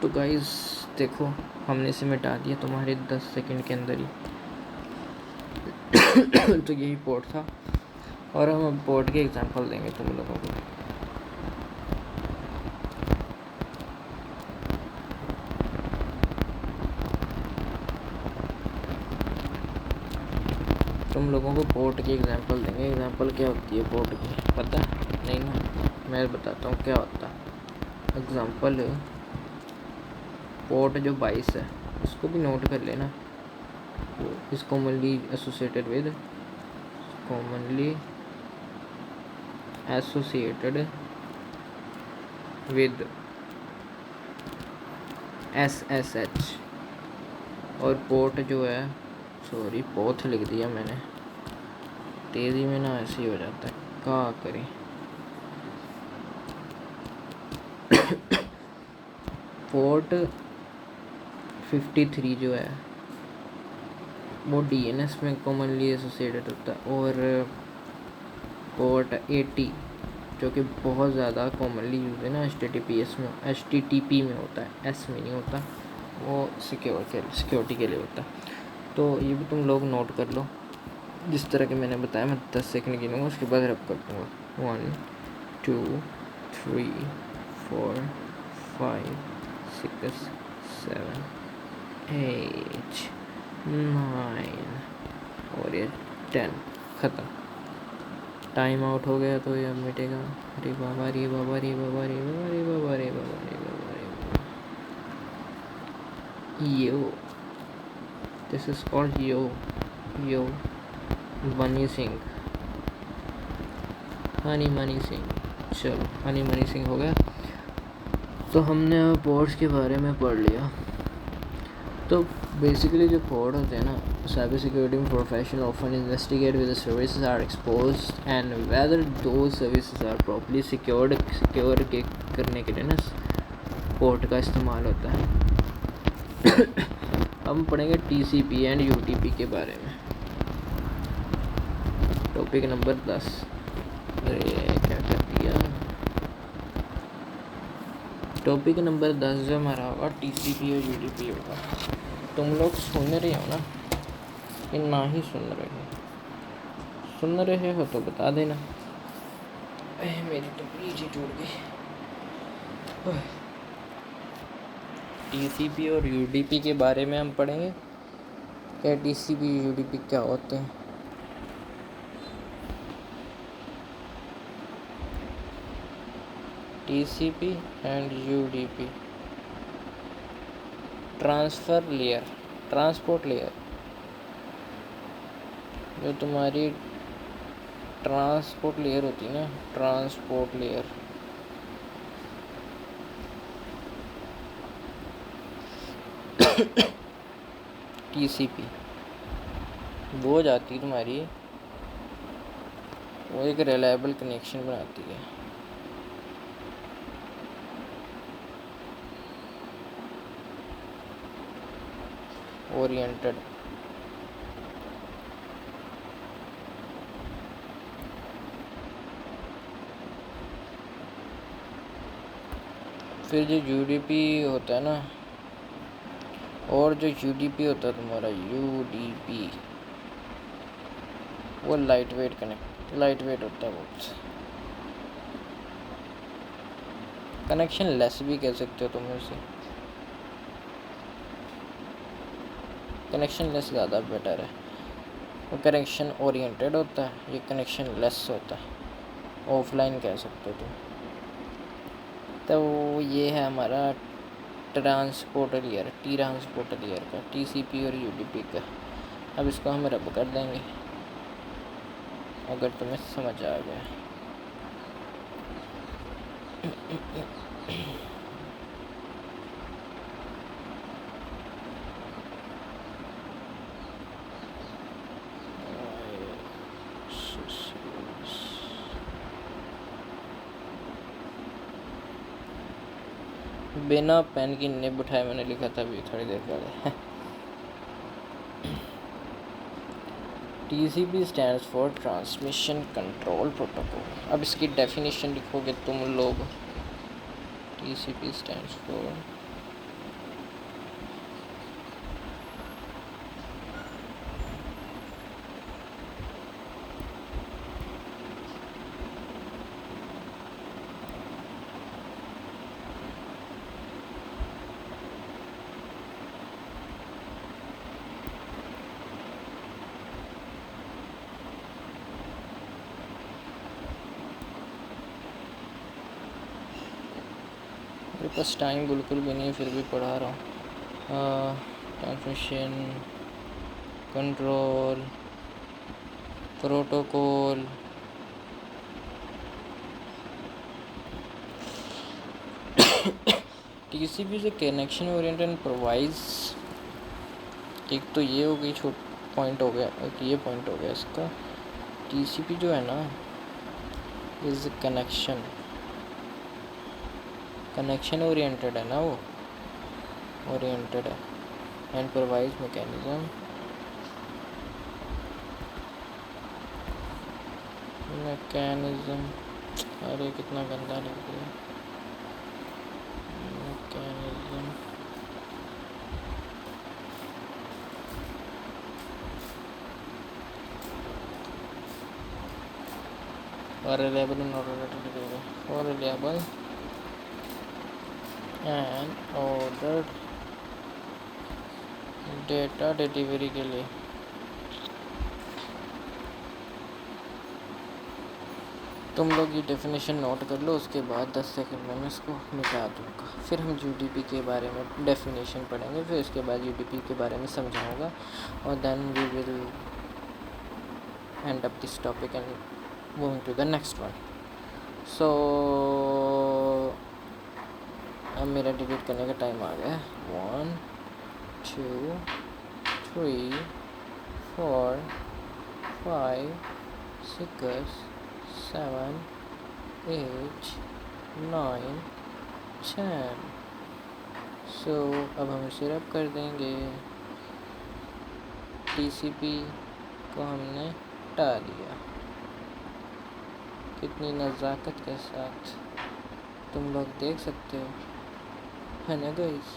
तो गाइस देखो, हमने इसे मिटा दिया तुम्हारे 10 सेकंड के अंदर ही। तो यही पोर्ट था, और हम अब पोर्ट के एग्जांपल देंगे तुम लोगों को। तुम लोगों को पोर्ट की एग्जांपल देंगे। एग्जांपल क्या होती है पोर्ट की, पता नहीं ना? मैं बताता हूँ क्या होता है। एग्जांपल पोर्ट जो 22 है, इसको भी नोट कर लेना। is commonly associated with SSH। और पोर्ट जो है, सॉरी पोथ लिख दिया मैंने, तेज़ी में ना ऐसे ही हो जाता है, क्या करें। पोर्ट 53 जो है वो DNS में कॉमनली एसोसिएटेड होता है, और पोर्ट 80 जो कि बहुत ज़्यादा कॉमनली यूज है ना HTTP में होता है, S में नहीं होता, वो सिक्योरिटी के लिए होता है। तो ये भी तुम लोग नोट कर लो। जिस तरह के मैंने बताया, मैं 10 सेकंड गिनूँगा, उसके बाद रब कर दूँगा। 1 2 3 4 5 6 7 8 9 और ये 10। ख़त्म। टाइम आउट हो गया तो ये अब मिटेगा। अरे बाबा रे बाबा रे बाबा रे बाबा रे बाबा रे बाबा रे बाबा रे बाबा। यो, दिस इज कॉल्ड यो बनी सिंह। हनी मनी सिंह। चलो हनी मनी सिंह हो गया। तो हमने पोर्ट्स के बारे में पढ़ लिया। तो बेसिकली जो पोर्ट होते हैं ना, साइबर सिक्योरिटी में professional often investigate with services are exposed and whether those services are properly secure करने के लिए ना पोर्ट का इस्तेमाल होता है। हम पढ़ेंगे TCP एंड UDP के बारे में। Topic number 10। अरे क्या कर दिया। टॉपिक नंबर 10 जो हमारा होगा TCP और UDP होगा। तुम लोग सुन रहे हो ना कि ना ही सुन रहे हो तो बता देना। मेरी तो नीचे टूट गई। TCP और UDP के बारे में हम पढ़ेंगे। क्या TCP UDP क्या होते हैं। TCP and UDP transfer layer, transport layer, जो तुम्हारी ट्रांसपोर्ट लेयर होती है ना, ट्रांसपोर्ट लेयर, TCP वो जाती है तुम्हारी, वो एक रिलायबल कनेक्शन बनाती है। ओरिएंटेड फिर जो UDP होता है ना, और जो UDP होता है तुम्हारा UDP, वो लाइट वेट होता है बहुत। कनेक्शन लेस भी कह सकते हो तुम उसे, कनेक्शन लेस ज़्यादा बेटर है। वो कनेक्शन ओरिएंटेड होता है, ये कनेक्शन लेस होता है, ऑफलाइन कह सकते हो तुम। तो ये है हमारा ट्रांसपोर्ट लेयर का, TCP और UDP का। अब इसको हम रब कर देंगे अगर तुम्हें समझ आ गया। बिना पेन की निब उठाए मैंने लिखा था अभी थोड़ी देर पहले। TCP stands for transmission control protocol. अब इसकी डेफिनेशन लिखोगे तुम लोग। TCP स्टैंड्स फॉर मेरे पास टाइम बिल्कुल भी नहीं, फिर भी पढ़ा रहा हूँ। ट्रांसमिशन कंट्रोल प्रोटोकॉल, TCP से कनेक्शन ओरिएंटेड प्रोवाइड्स। एक तो ये हो गई पॉइंट हो गया, एक ये पॉइंट हो गया इसका। TCP जो है ना इज कनेक्शन ओरिएंटेड है ना, वो ओरिएंटेड है एंड प्रोवाइड्स मैकेनिज्म अरे कितना गंदा लिख दिया। मैकेनिज्म और reliable and order data delivery के लिए। तुम लोग ये डेफिनेशन नोट कर लो, उसके बाद 10 सेकंड में मैं इसको मिटा दूँगा। फिर हम UDP के बारे में डेफिनेशन पढ़ेंगे, फिर उसके बाद UDP के बारे में समझाऊँगा और then we will end up this topic and moving to the next one. So अब मेरा डिलीट करने का टाइम आ गया। 1 2 3 4 5 6 7 8 9 10। सो अब हम इसे रब कर देंगे। TCP को हमने हटा दिया कितनी नज़ाकत के साथ, तुम लोग देख सकते हो, है ना गाइस?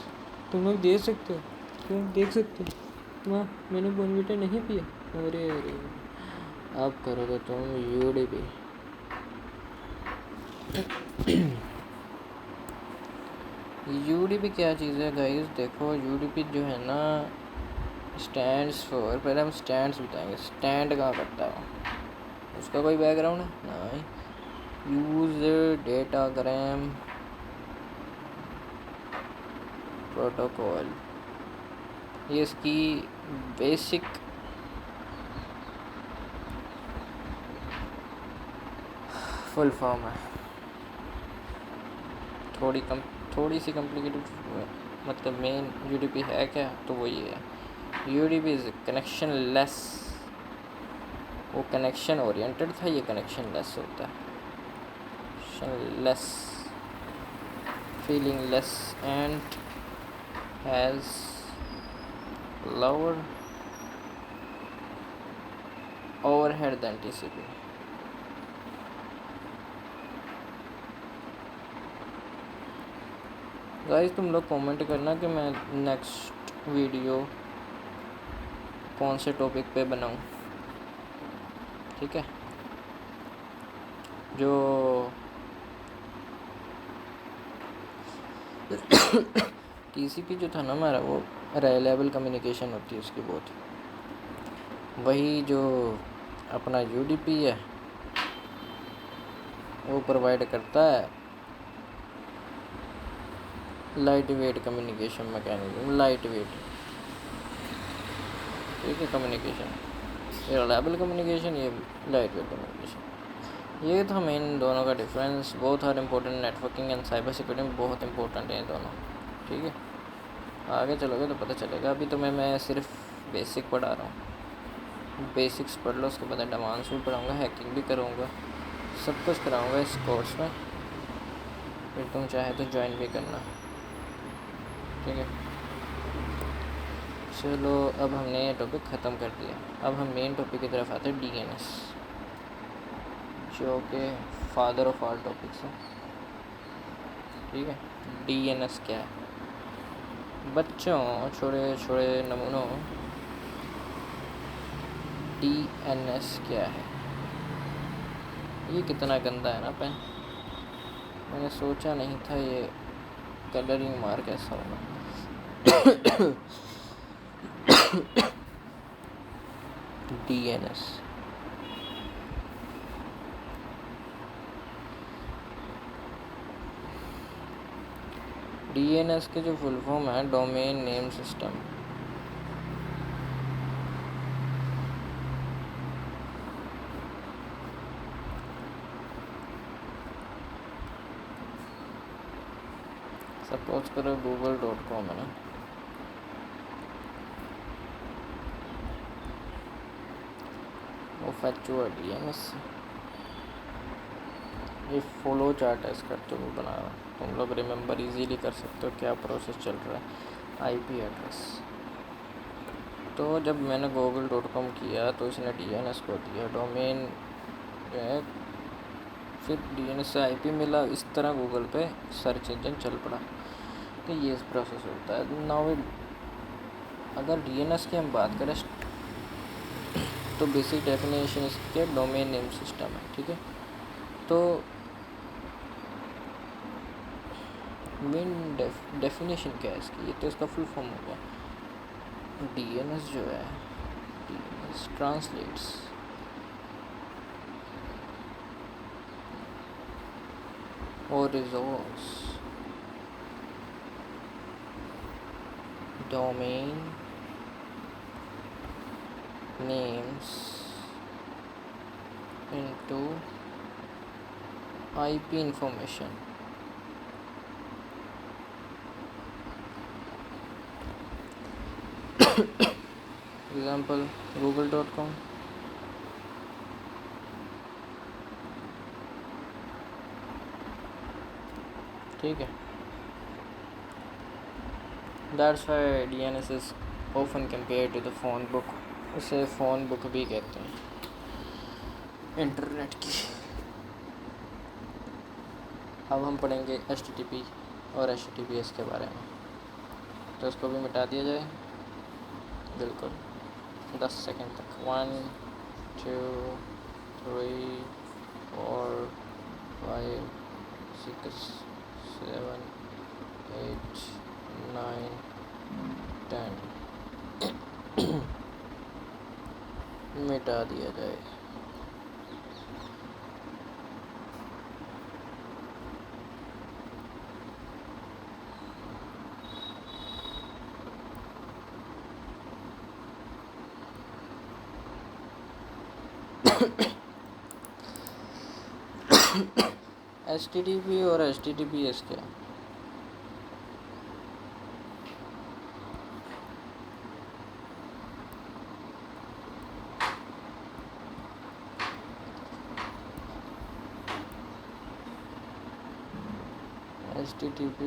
तुम लोग देख सकते हो, तुम देख सकते हो। वाह, मैंने बॉर्नवीटा नहीं पिया। अरे अरे, अब करोगे तुम UDP। UDP क्या चीज़ है गाइस? देखो UDP जो है ना, स्टैंड्स फॉर, पहले हम स्टैंड्स बताएंगे। स्टैंड कहाँ करता है, उसका कोई बैकग्राउंड है? नहीं। यूज़र डेटाग्राम प्रोटोकॉल, ये इसकी बेसिक फुल फॉर्म है। थोड़ी सी कॉम्प्लिकेटेड, मतलब मेन UDP है क्या, तो वो ये है। UDP is connection less. वो कनेक्शन ओरिएंटेड था, ये कनेक्शन लेस होता है। Connection less, feeling less and has lower overhead than TCP। Guys तुम लोग कमेंट करना कि मैं नेक्स्ट वीडियो कौन से टॉपिक पे बनाऊं, ठीक है? जो TCP जो था ना हमारा, वो रिलायबल कम्युनिकेशन होती है उसकी बहुत। वही जो अपना UDP है वो प्रोवाइड करता है light weight communication mechanism. Light weight, ठीक है, कम्युनिकेशन। ये रिलायबल कम्युनिकेशन, ये लाइट वेट कम्युनिकेशन। ये था मेन दोनों का difference. Both are important. Networking and cyber security में बहुत इंपॉर्टेंट है ये दोनों, ठीक है? आगे चलोगे तो पता चलेगा। अभी तो मैं सिर्फ बेसिक पढ़ा रहा हूँ। बेसिक्स पढ़ लो, उसके बाद एडवांस भी पढ़ाऊँगा, हैकिंग भी करूँगा, सब कुछ कराऊँगा इस कोर्स में। फिर तुम चाहे तो ज्वाइन भी करना, ठीक है? चलो, अब हमने ये टॉपिक ख़त्म कर दिया। अब हम मेन टॉपिक की तरफ आते हैं, DNS, जो कि फादर ऑफ ऑल टॉपिक्स है, ठीक है? DNS क्या है? बच्चों, छोटे छोटे नमूनों, DNS क्या है? ये कितना गंदा है ना पेन, मैंने सोचा नहीं था ये कलरिंग मार्क ऐसा होगा। DNS के जो फुल फॉर्म है, डोमेन नेम सिस्टम। सपोज करो google.com है ना, वो फैच हुआ DNS से। ये फ्लो चार्ट है इसका, जो मैं बना रहा हूँ, तुम लोग रिमेंबर इजीली कर सकते हो क्या प्रोसेस चल रहा है। IP एड्रेस, तो जब मैंने google.com किया तो इसने DNS को दिया, डोमेन है, फिर DNS से IP मिला, इस तरह गूगल पे सर्च इंजन चल पड़ा। तो ये प्रोसेस होता है। नाउ अगर DNS की हम बात करें तो बेसिक डेफिनेशन इसके डोमेन नेम सिस्टम है, ठीक है? तो मेन डेफिनेशन क्या है इसकी? ये तो इसका फुल फॉर्म हो गया। DNS जो है, DNS ट्रांसलेट्स और resource domain names into IP information, example google.com, ठीक है। That's why DNS is often compare to the phone book, उसे फ़ोन बुक भी कहते हैं इंटरनेट की। अब हम पढ़ेंगे HTTP और HTTPS के बारे में, तो इसको भी मिटा दिया जाए बिल्कुल 10 सेकंड तक। 1 2 3 4 5 6 7 8 9 10 मिटा दिया जाए। HTTP और HTTPS क्या? HTTP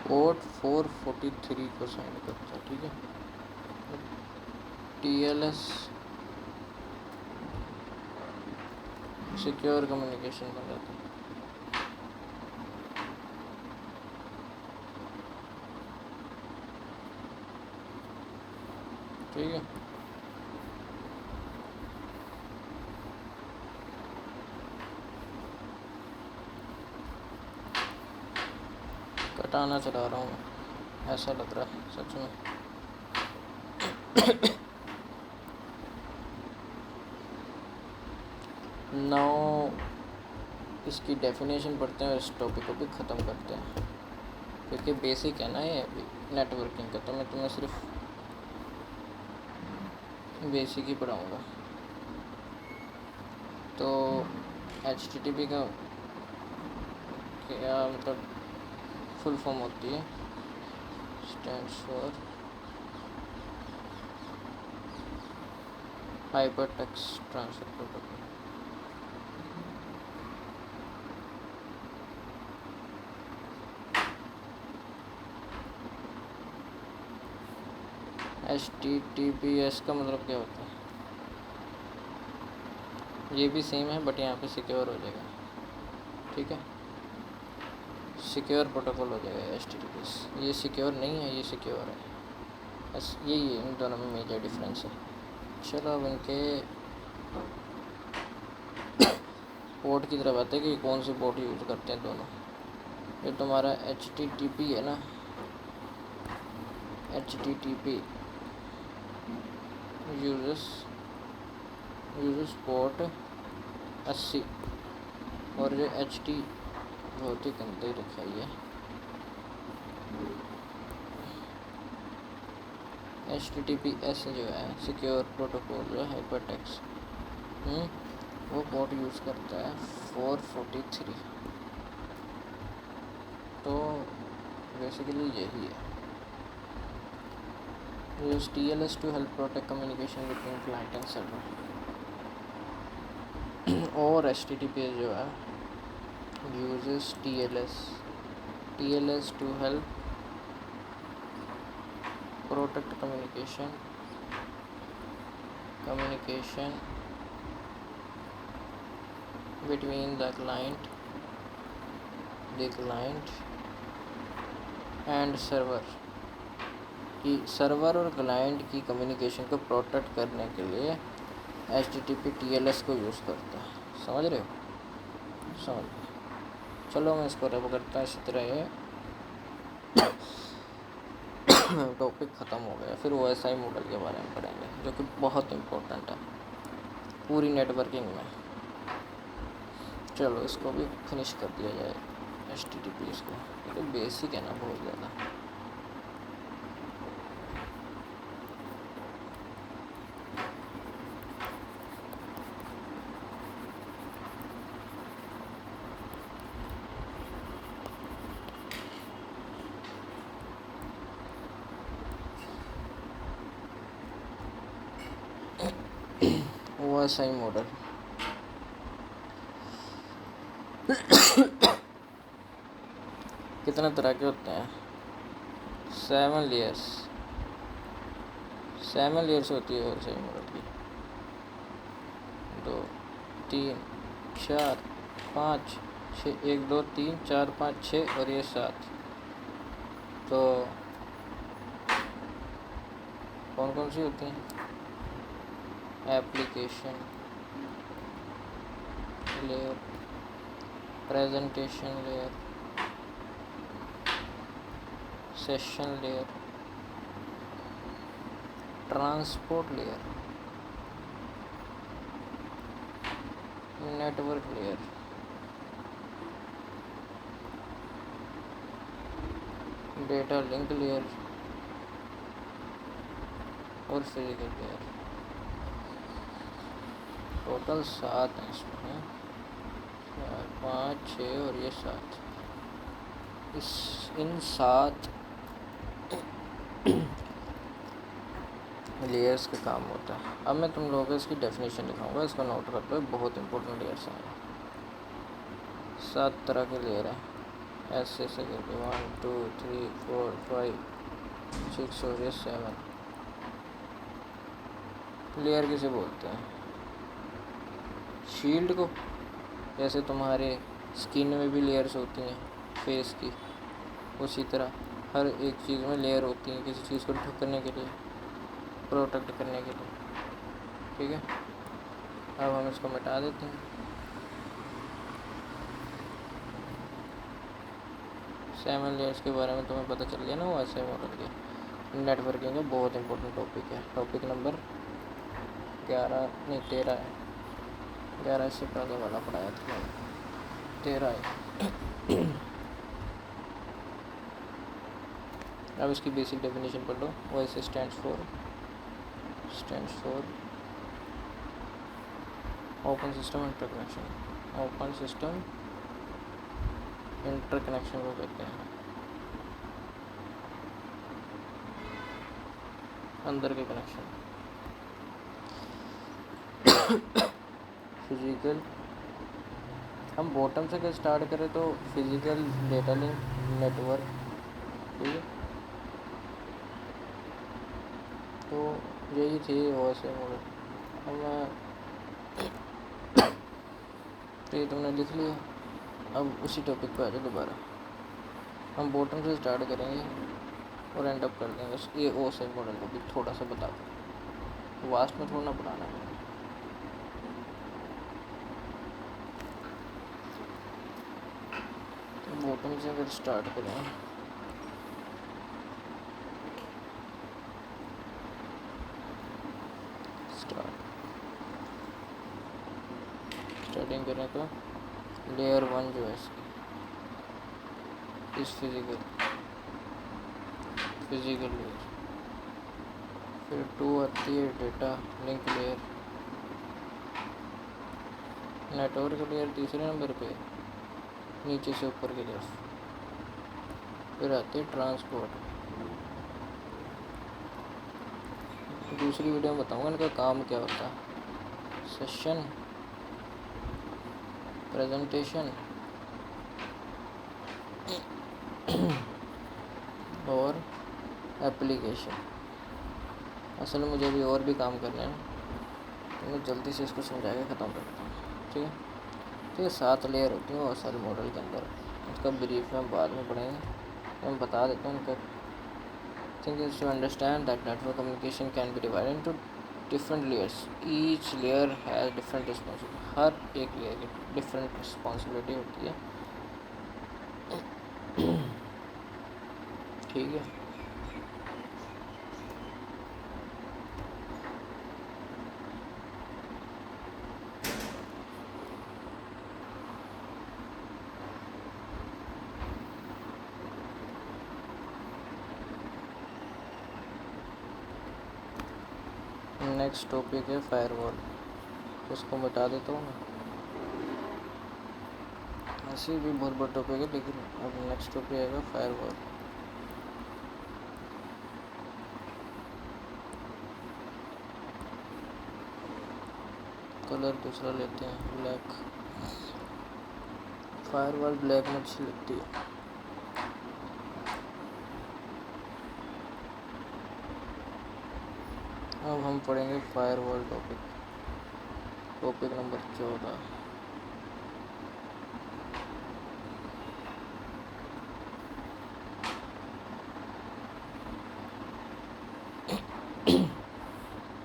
पोर्ट 443 को साइन करता है, ठीक है। TLS सिक्योर कम्युनिकेशन बन जाता है, ठीक है। कटाना चला रहा हूँ, ऐसा लग रहा है सच में। नाउ इसकी डेफिनेशन पढ़ते हैं और इस टॉपिक को भी ख़त्म करते हैं, क्योंकि बेसिक है ना ये नेटवर्किंग का, तो मैं तुम्हें सिर्फ बेसिक ही पढ़ाऊँगा। तो HTTP का क्या मतलब फुल फॉर्म होती है? Stands for hypertext transfer protocol. HTTPS का मतलब क्या होता है? ये भी सेम है बट यहाँ पे सिक्योर हो जाएगा, ठीक है। सिक्योर प्रोटोकॉल हो जाएगा HTTPS। ये सिक्योर नहीं है, ये सिक्योर है, बस यही है, इन दोनों में मेजर डिफरेंस है। चलो अब इनके पोर्ट की तरफ आते हैं कि कौन से पोर्ट यूज़ करते हैं दोनों। ये तुम्हारा HTTP है ना, HTTP यूज़स पोर्ट 80, और जो HT बहुत ही गंदे रखाई है। HTTPS जो है सिक्योर प्रोटोकॉल जो है हाइपरटेक्स्ट, वो पोर्ट यूज़ करता है 443। तो बेसिकली यही है। Use TLS to help protect communication between client and server. और HTTPS जो है uses TLS to help protect communication between the client and server, कि सर्वर और क्लाइंट की कम्युनिकेशन को प्रोटेक्ट करने के लिए HTTP TLS को यूज़ करता है। समझ रहे हो? समझ। चलो मैं इसको रब करता हूँ इसी तरह ये टॉपिक ख़त्म हो गया। फिर OSI मॉडल के बारे में पढ़ेंगे जो कि बहुत इम्पोर्टेंट है पूरी नेटवर्किंग में। चलो इसको भी फिनिश कर दिया जाए। HTTP इसको, ये तो बेसिक है ना बहुत ज़्यादा। OSI मॉडल कितने तरह के होते हैं? 7 लेयर्स, 7 लेयर्स होती है OSI मॉडल की। 2 3 4 5 6, 1 2 3 4 5 6 और ये 7। तो कौन कौन सी होती हैं? Application layer, presentation layer, session layer, transport layer, network layer, data link layer और फिजिकल लेयर। टोटल 7 हैं इसमें, 4 5 6 और ये 7। इन 7 लेयर्स का काम होता है। अब मैं तुम लोगों को इसकी डेफिनेशन लिखाऊंगा, इसको नोट कर लो, बहुत इंपॉर्टेंट लेयर्स हैं। 7 तरह के लेयर हैं ऐसे करके 1 2 3 4 5 6 और ये 7। लेयर किसे बोलते हैं? शील्ड को। जैसे तुम्हारे स्किन में भी लेयर्स होती हैं फेस की, उसी तरह हर एक चीज़ में लेयर होती है किसी चीज़ को ढकने के लिए, प्रोटेक्ट करने के लिए। ठीक है, अब हम इसको मिटा देते हैं। 7 लेयर्स के बारे में तुम्हें पता चल गया ना OSI मॉडल के। नेटवर्किंग का बहुत इंपॉर्टेंट टॉपिक है। टॉपिक नंबर 11 नहीं 13 है। 11 इससे पहले वाला पढ़ाया था, 13 है। अब इसकी बेसिक डेफिनेशन पढ़ लो। OSI stands for open system interconnection. Open system interconnection को कहते हैं, अंदर के कनेक्शन। फिजिकल, हम बॉटम से स्टार्ट करें तो फिजिकल डेटा लिंक नेटवर्क। ठीक है, तो यही थी OSI मॉडल। अब तो ये तुमने लिख लिया। अब उसी टॉपिक पे आ जाओ दोबारा। हम बॉटम से स्टार्ट करेंगे और एंड अप कर देंगे ये OSI मॉडल को भी थोड़ा सा बता कर, वास्ट में थोड़ा ना पढ़ाना है। तो बॉटम से अगर स्टार्ट करें, स्टार्टिंग करें तो लेयर 1 जो है इसकी इस फिजिकल लेयर। फिर 2 आती है data link layer. Network layer तीसरे नंबर पे नीचे से ऊपर की तरफ। फिर आती है ट्रांसपोर्ट। दूसरी वीडियो में बताऊंगा इनका काम क्या होता है। सेशन, प्रेजेंटेशन और एप्लीकेशन। असल में मुझे अभी और भी काम करने हैं, तो मैं जल्दी से इसको समझा के ख़त्म करता हूँ। ठीक है, तो ये 7 लेयर होती हैं OSI मॉडल के अंदर। उसका ब्रीफ में बाद में पढ़ेंगे। मैं बता देता हूँ उनका। Thing is to understand that network communication can be divided into different layers. Each layer has different responsibility. हर एक लेयर की डिफरेंट रिस्पॉन्सिबिलिटी होती है। ठीक है, नेक्स्ट टॉपिक है फायरवॉल, इसको मिटा देता हूँ मैं। ऐसे भी बहुत बड़ा टॉपिक है, लेकिन अब नेक्स्ट टॉपिक आएगा फायरवॉल। कलर दूसरा लेते हैं, ब्लैक। फायरवॉल ब्लैक में अच्छी लगती है। अब हम पढ़ेंगे फायरवॉल टॉपिक नंबर 14।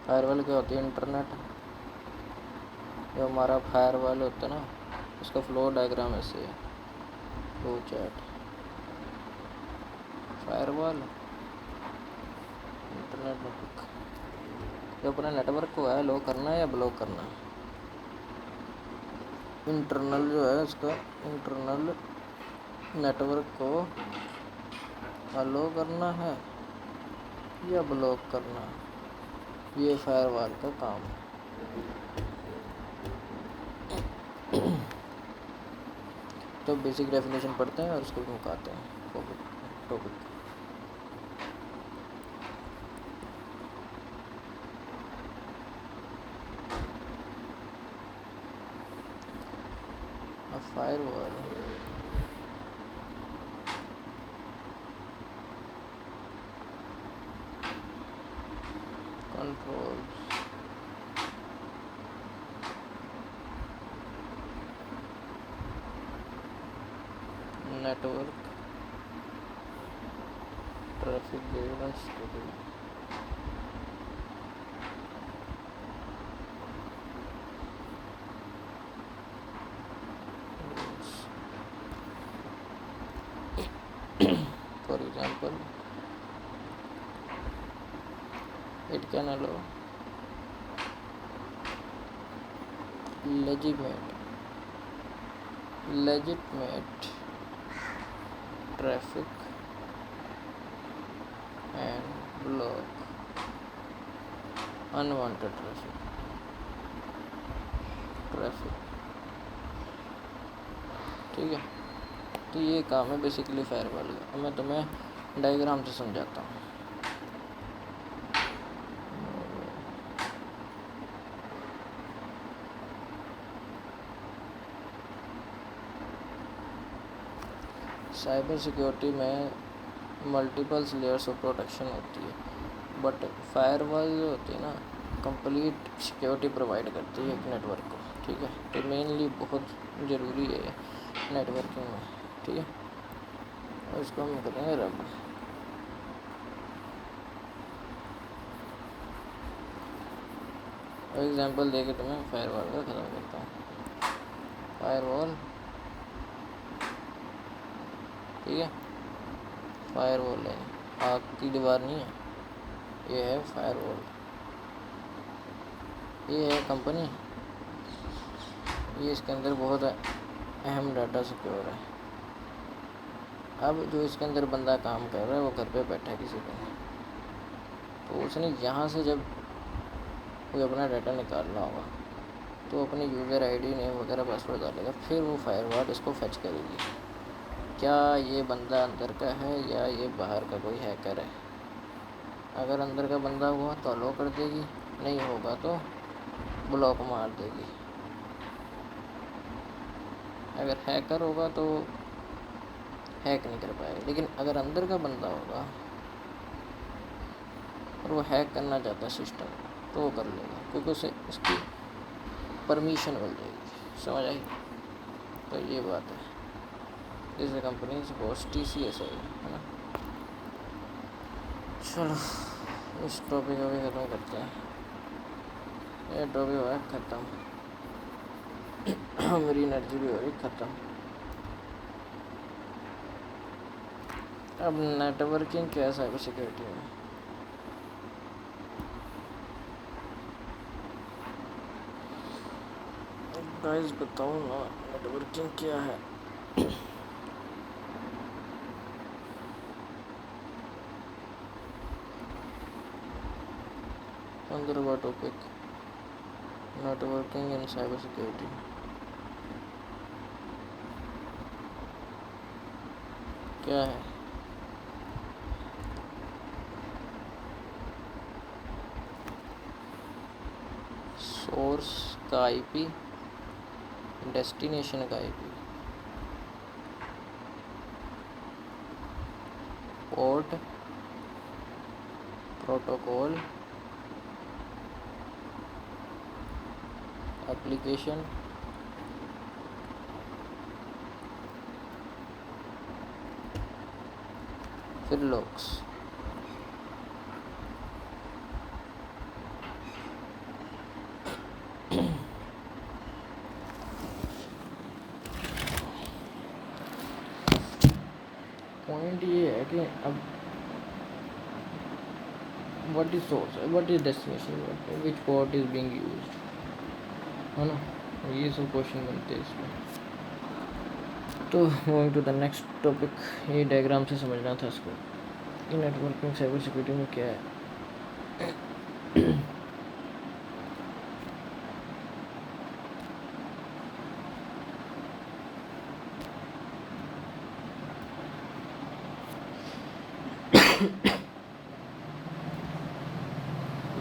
फायरवॉल क्या होती है? इंटरनेट। जो हमारा फायरवॉल होता है ना, उसका फ्लो डायग्राम ऐसे है, flow chat. Firewall internet network, जो अपने नेटवर्क को है लो करना है या ब्लॉक करना है। इंटरनल जो है उसका, इंटरनल नेटवर्क को अलो करना है या ब्लॉक करना है, ये फायरवॉल का काम है। तो बेसिक डेफिनेशन पढ़ते हैं और उसको मुकाते हैं topic. Firewall controls network traffic data schedule। For example, it can allow legitimate traffic and block unwanted traffic। ठीक है, तो ये काम है बेसिकली फायरवॉल का। मैं तुम्हें डायग्राम से समझाता हूँ। साइबर सिक्योरिटी में मल्टीपल लेयर्स ऑफ प्रोटेक्शन होती है, बट फायरवॉल जो होती है ना, कंप्लीट सिक्योरिटी प्रोवाइड करती है एक नेटवर्क को। ठीक है, तो मेनली बहुत ज़रूरी है नेटवर्किंग में। ठीक है, और इसको हम करेंगे रब। एग्जांपल देके तुम्हें फायरवॉल का ख़त्म करता हूँ। फायरवॉल, ठीक है, फायरवॉल है, आग की दीवार नहीं है, ये है फायरवॉल। ये है कंपनी, ये इसके अंदर बहुत अहम डाटा सिक्योर है। अब जो इसके अंदर बंदा काम कर रहा है वो घर पे बैठा है किसी का, तो उसने यहाँ से जब कोई अपना डाटा निकालना होगा तो अपनी यूज़र आईडी नेम वगैरह पासवर्ड डालेगा, फिर वो फायरवॉल इसको फेच करेगी क्या ये बंदा अंदर का है या ये बाहर का कोई हैकर है। अगर अंदर का बंदा हुआ तो अलो कर देगी, नहीं होगा तो ब्लॉक मार देगी। अगर हैकर होगा तो हैक नहीं कर पाएगा, लेकिन अगर अंदर का बंदा होगा और वो हैक करना चाहता है सिस्टम, तो वो कर लेगा, क्योंकि उसे उसकी परमिशन मिल जाएगी। समझ आई? तो ये बात है। जैसे कंपनी सपोज TCS है ना। चलो इस टॉपिक को भी ख़त्म करते हैं। ये टॉपिक हुआ ख़त्म। मेरी एनर्जी भी हो रही ख़त्म। अब नेटवर्किंग क्या है साइबर सिक्योरिटी में? गाइस बताओ ना, नेटवर्किंग क्या है? 15वां topic, networking in cyber security. क्या है? सोर्स का आईपी, डेस्टिनेशन का आईपी, पोर्ट, प्रोटोकॉल, एप्लीकेशन, फिर लॉक्स। पॉइंट ये है कि अब what is source, what is destination, which port is being used, है ना, ये सब क्वेश्चन बनते हैं इसमें। तो moving to the next topic, ये डायग्राम से समझना था इसको, नेटवर्किंग साइबर सिक्योरिटी में क्या है।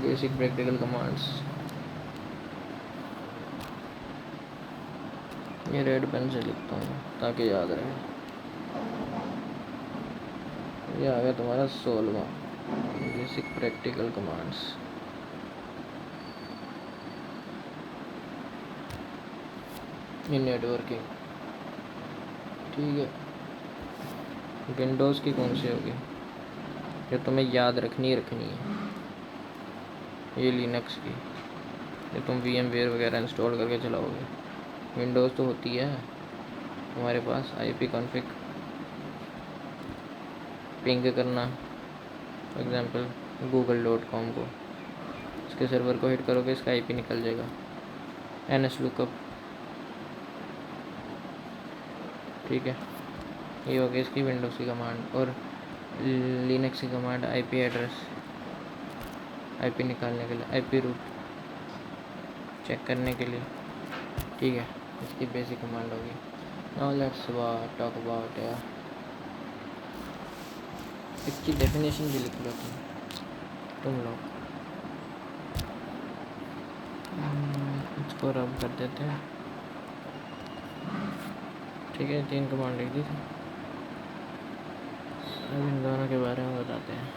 बेसिक प्रैक्टिकल कमांड्स, ये रेड पेन से लिखता हूँ ताकि याद रहे। ये आ गया तुम्हारा 16वां, बेसिक प्रैक्टिकल कमांड्स। इन नेटवर्किंग, ठीक है। विंडोज़ की कौन सी होगी जो तुम्हें याद रखनी है? ये लिनक्स की, ये तुम VMware वगैरह इंस्टॉल करके चलाओगे। विंडोज़ तो होती है हमारे पास, IP कॉन्फ़िग, पिंग करना, फॉर एग्जांपल google.com को, इसके सर्वर को हिट करोगे, इसका IP निकल जाएगा। NS लुकअप, ठीक है, ये हो गई इसकी विंडोज़ की कमांड। और लिनक्स की कमांड IP एड्रेस, IP निकालने के लिए, IP रूट चेक करने के लिए, ठीक है, इसकी बेसिक कमांड होगी। नाउ लेट्स टॉक अबाउट, इसकी डेफिनेशन भी लिख लो तुम लोग। इसको रब कर देते हैं, ठीक है, 3 कमांड लिख दी थी। अब इन दोनों के बारे में बताते हैं।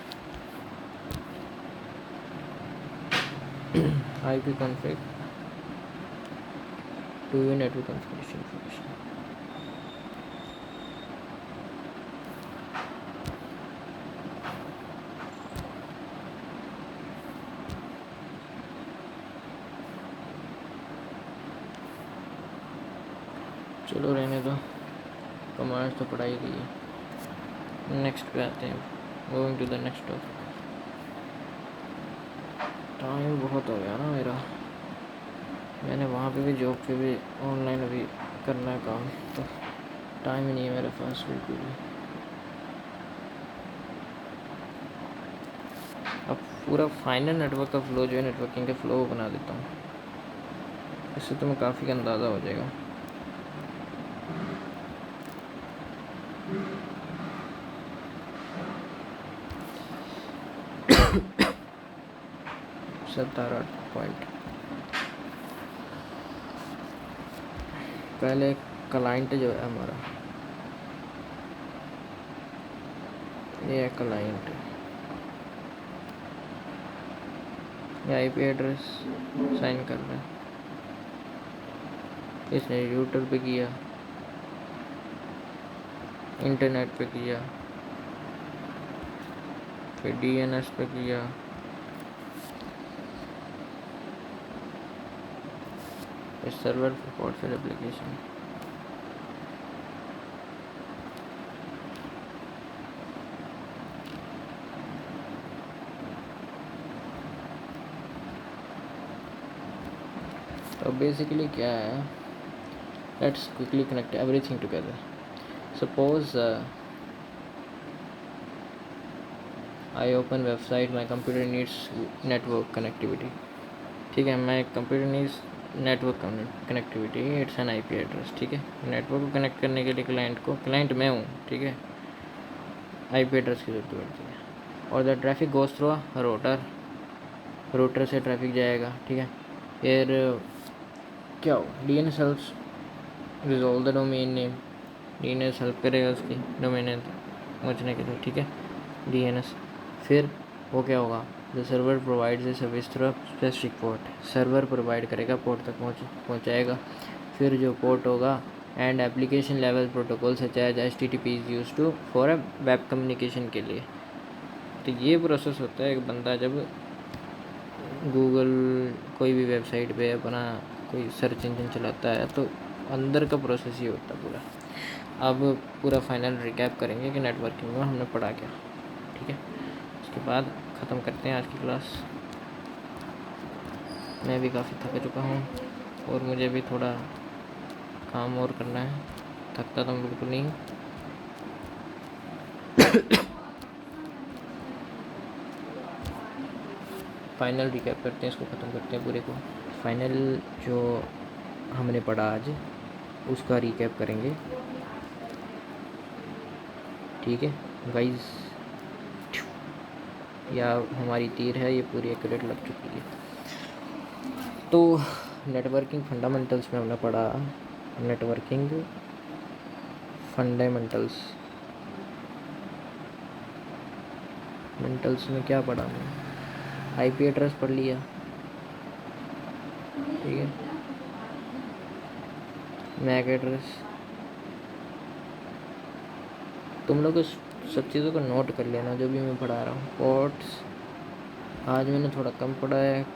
IP config to your network configuration information, चलो रहने दो, कमांड्स तो पढ़ाई की है। नेक्स्ट पे आते हैं, going to the next topic. Time बहुत हो गया ना मेरा, मैंने वहाँ पे भी जॉब पे भी ऑनलाइन अभी करना है काम, तो टाइम ही नहीं है मेरे पास बिल्कुल भी। अब पूरा फाइनल नेटवर्क का फ्लो जो है, नेटवर्किंग का फ्लो बना देता हूँ, इससे तुम्हें काफ़ी अंदाज़ा हो जाएगा। सतारा पॉइंट, पहले क्लाइंट जो है हमारा, ये है क्लाइंट, ये IP एड्रेस साइन कर रहा है, इसने रूटर पे किया, इंटरनेट पे किया, फिर DNS पे किया, फिर सर्वर पे पोर्ट, फिर एप्लीकेशन। तो बेसिकली क्या है, let's quickly connect everything together. Suppose I open website, my computer needs network connectivity. ठीक है, my computer needs network connectivity, it's an IP address. ठीक है, नेटवर्क को कनेक्ट करने के लिए क्लाइंट मैं हूँ, ठीक है, IP एड्रेस की जरूरत पड़ती है। और the traffic goes through router से ट्रैफिक जाएगा। ठीक है, फिर क्या हो, DNS helps resolve the domain name, DNS help करेगा उसकी डोमेन नेम पहुँचने के लिए। ठीक है, DNS। फिर वो क्या होगा, the server provides a service through specific port, server provide करेगा, पोर्ट तक पहुँचाएगा। फिर जो पोर्ट होगा, and application level protocol such as HTTP is use to for a web communication के लिए। तो ये प्रोसेस होता है, एक बंदा जब गूगल कोई भी वेबसाइट पे अपना कोई सर्च इंजन चलाता है तो अंदर का प्रोसेस ही होता है पूरा। अब पूरा फाइनल रिकैप करेंगे कि नेटवर्किंग में हमने पढ़ा क्या। ठीक है, उसके बाद ख़त्म करते हैं आज की क्लास। मैं भी काफ़ी थक चुका हूँ और मुझे भी थोड़ा काम और करना है, थकता तो मैं बिल्कुल नहीं हूँ। फाइनल रिकैप करते हैं, इसको ख़त्म करते हैं पूरे को। फाइनल जो हमने पढ़ा आज उसका रिकैप करेंगे। ठीक है गाइस, या हमारी तीर है ये पूरी एक्यूरेट लग चुकी है। तो नेटवर्किंग फंडामेंटल्स में हमने पढ़ा, नेटवर्किंग फंडामेंटल्स में क्या पढ़ा हमने, IP एड्रेस पढ़ लिया। ठीक है, मैक एड्रेस। तुम लोग इस सब चीज़ों को नोट कर लेना जो भी मैं पढ़ा रहा हूँ। पोर्ट्स आज मैंने थोड़ा कम पढ़ा है,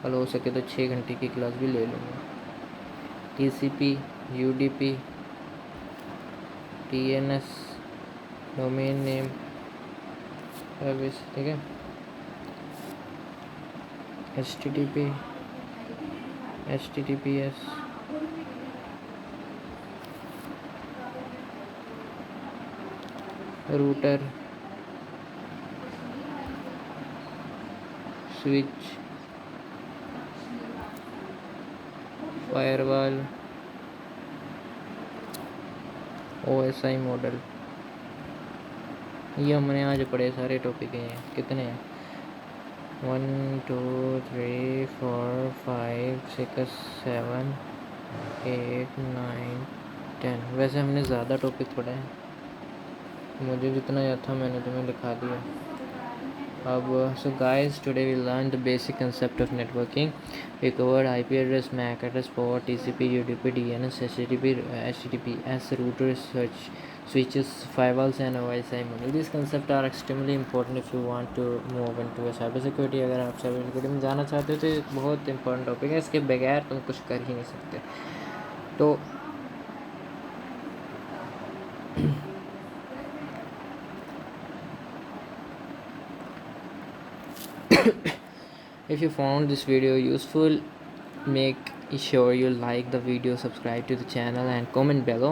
कल हो सके तो 6 घंटे की क्लास भी ले लूँगा। TCP, UDP, DNS domain name service. ठीक है, HTTPS, router, switch, firewall, OSI model. ये हमने आज पढ़े सारे टॉपिक हैं। कितने हैं, 1 2 3 4 5 6 7 8 9 10। वैसे हमने ज़्यादा टॉपिक पढ़े हैं, मुझे जितना याद था मैंने तुम्हें लिखा दिया। अब so guys, today we learned the basic concept of networking. We covered IP address, MAC address, port, TCP, UDP, DNS, HTTPS, routers, switches, firewalls and OSI model. These concepts are extremely important if you want to move into a cybersecurity. अगर आप cyber security में जाना चाहते हो तो ये बहुत important topic है, इसके बगैर तुम कुछ कर ही नहीं सकते। तो if you found this video useful, make sure you like the video, subscribe to the channel and comment below.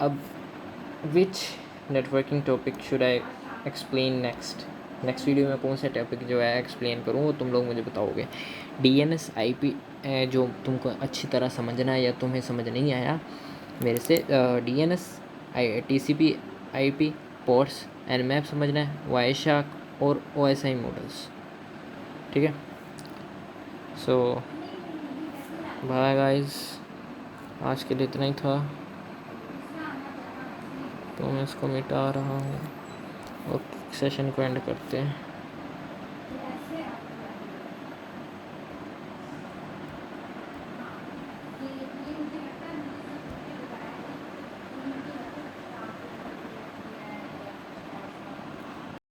अब which networking topic should I explain next video में कौन सा टॉपिक जो है एक्सप्लेन करूँ वो तुम लोग मुझे बताओगे। DNS IP जो तुमको अच्छी तरह समझना है या तुम्हें समझ नहीं आया मेरे से, DNS TCP IP ports and map समझना है, वायरशार्क और OSI मॉडल्स। ठीक है, सो बाय गाइस, आज के लिए इतना ही था। तो मैं इसको मिटा रहा हूँ और सेशन को एंड करते हैं।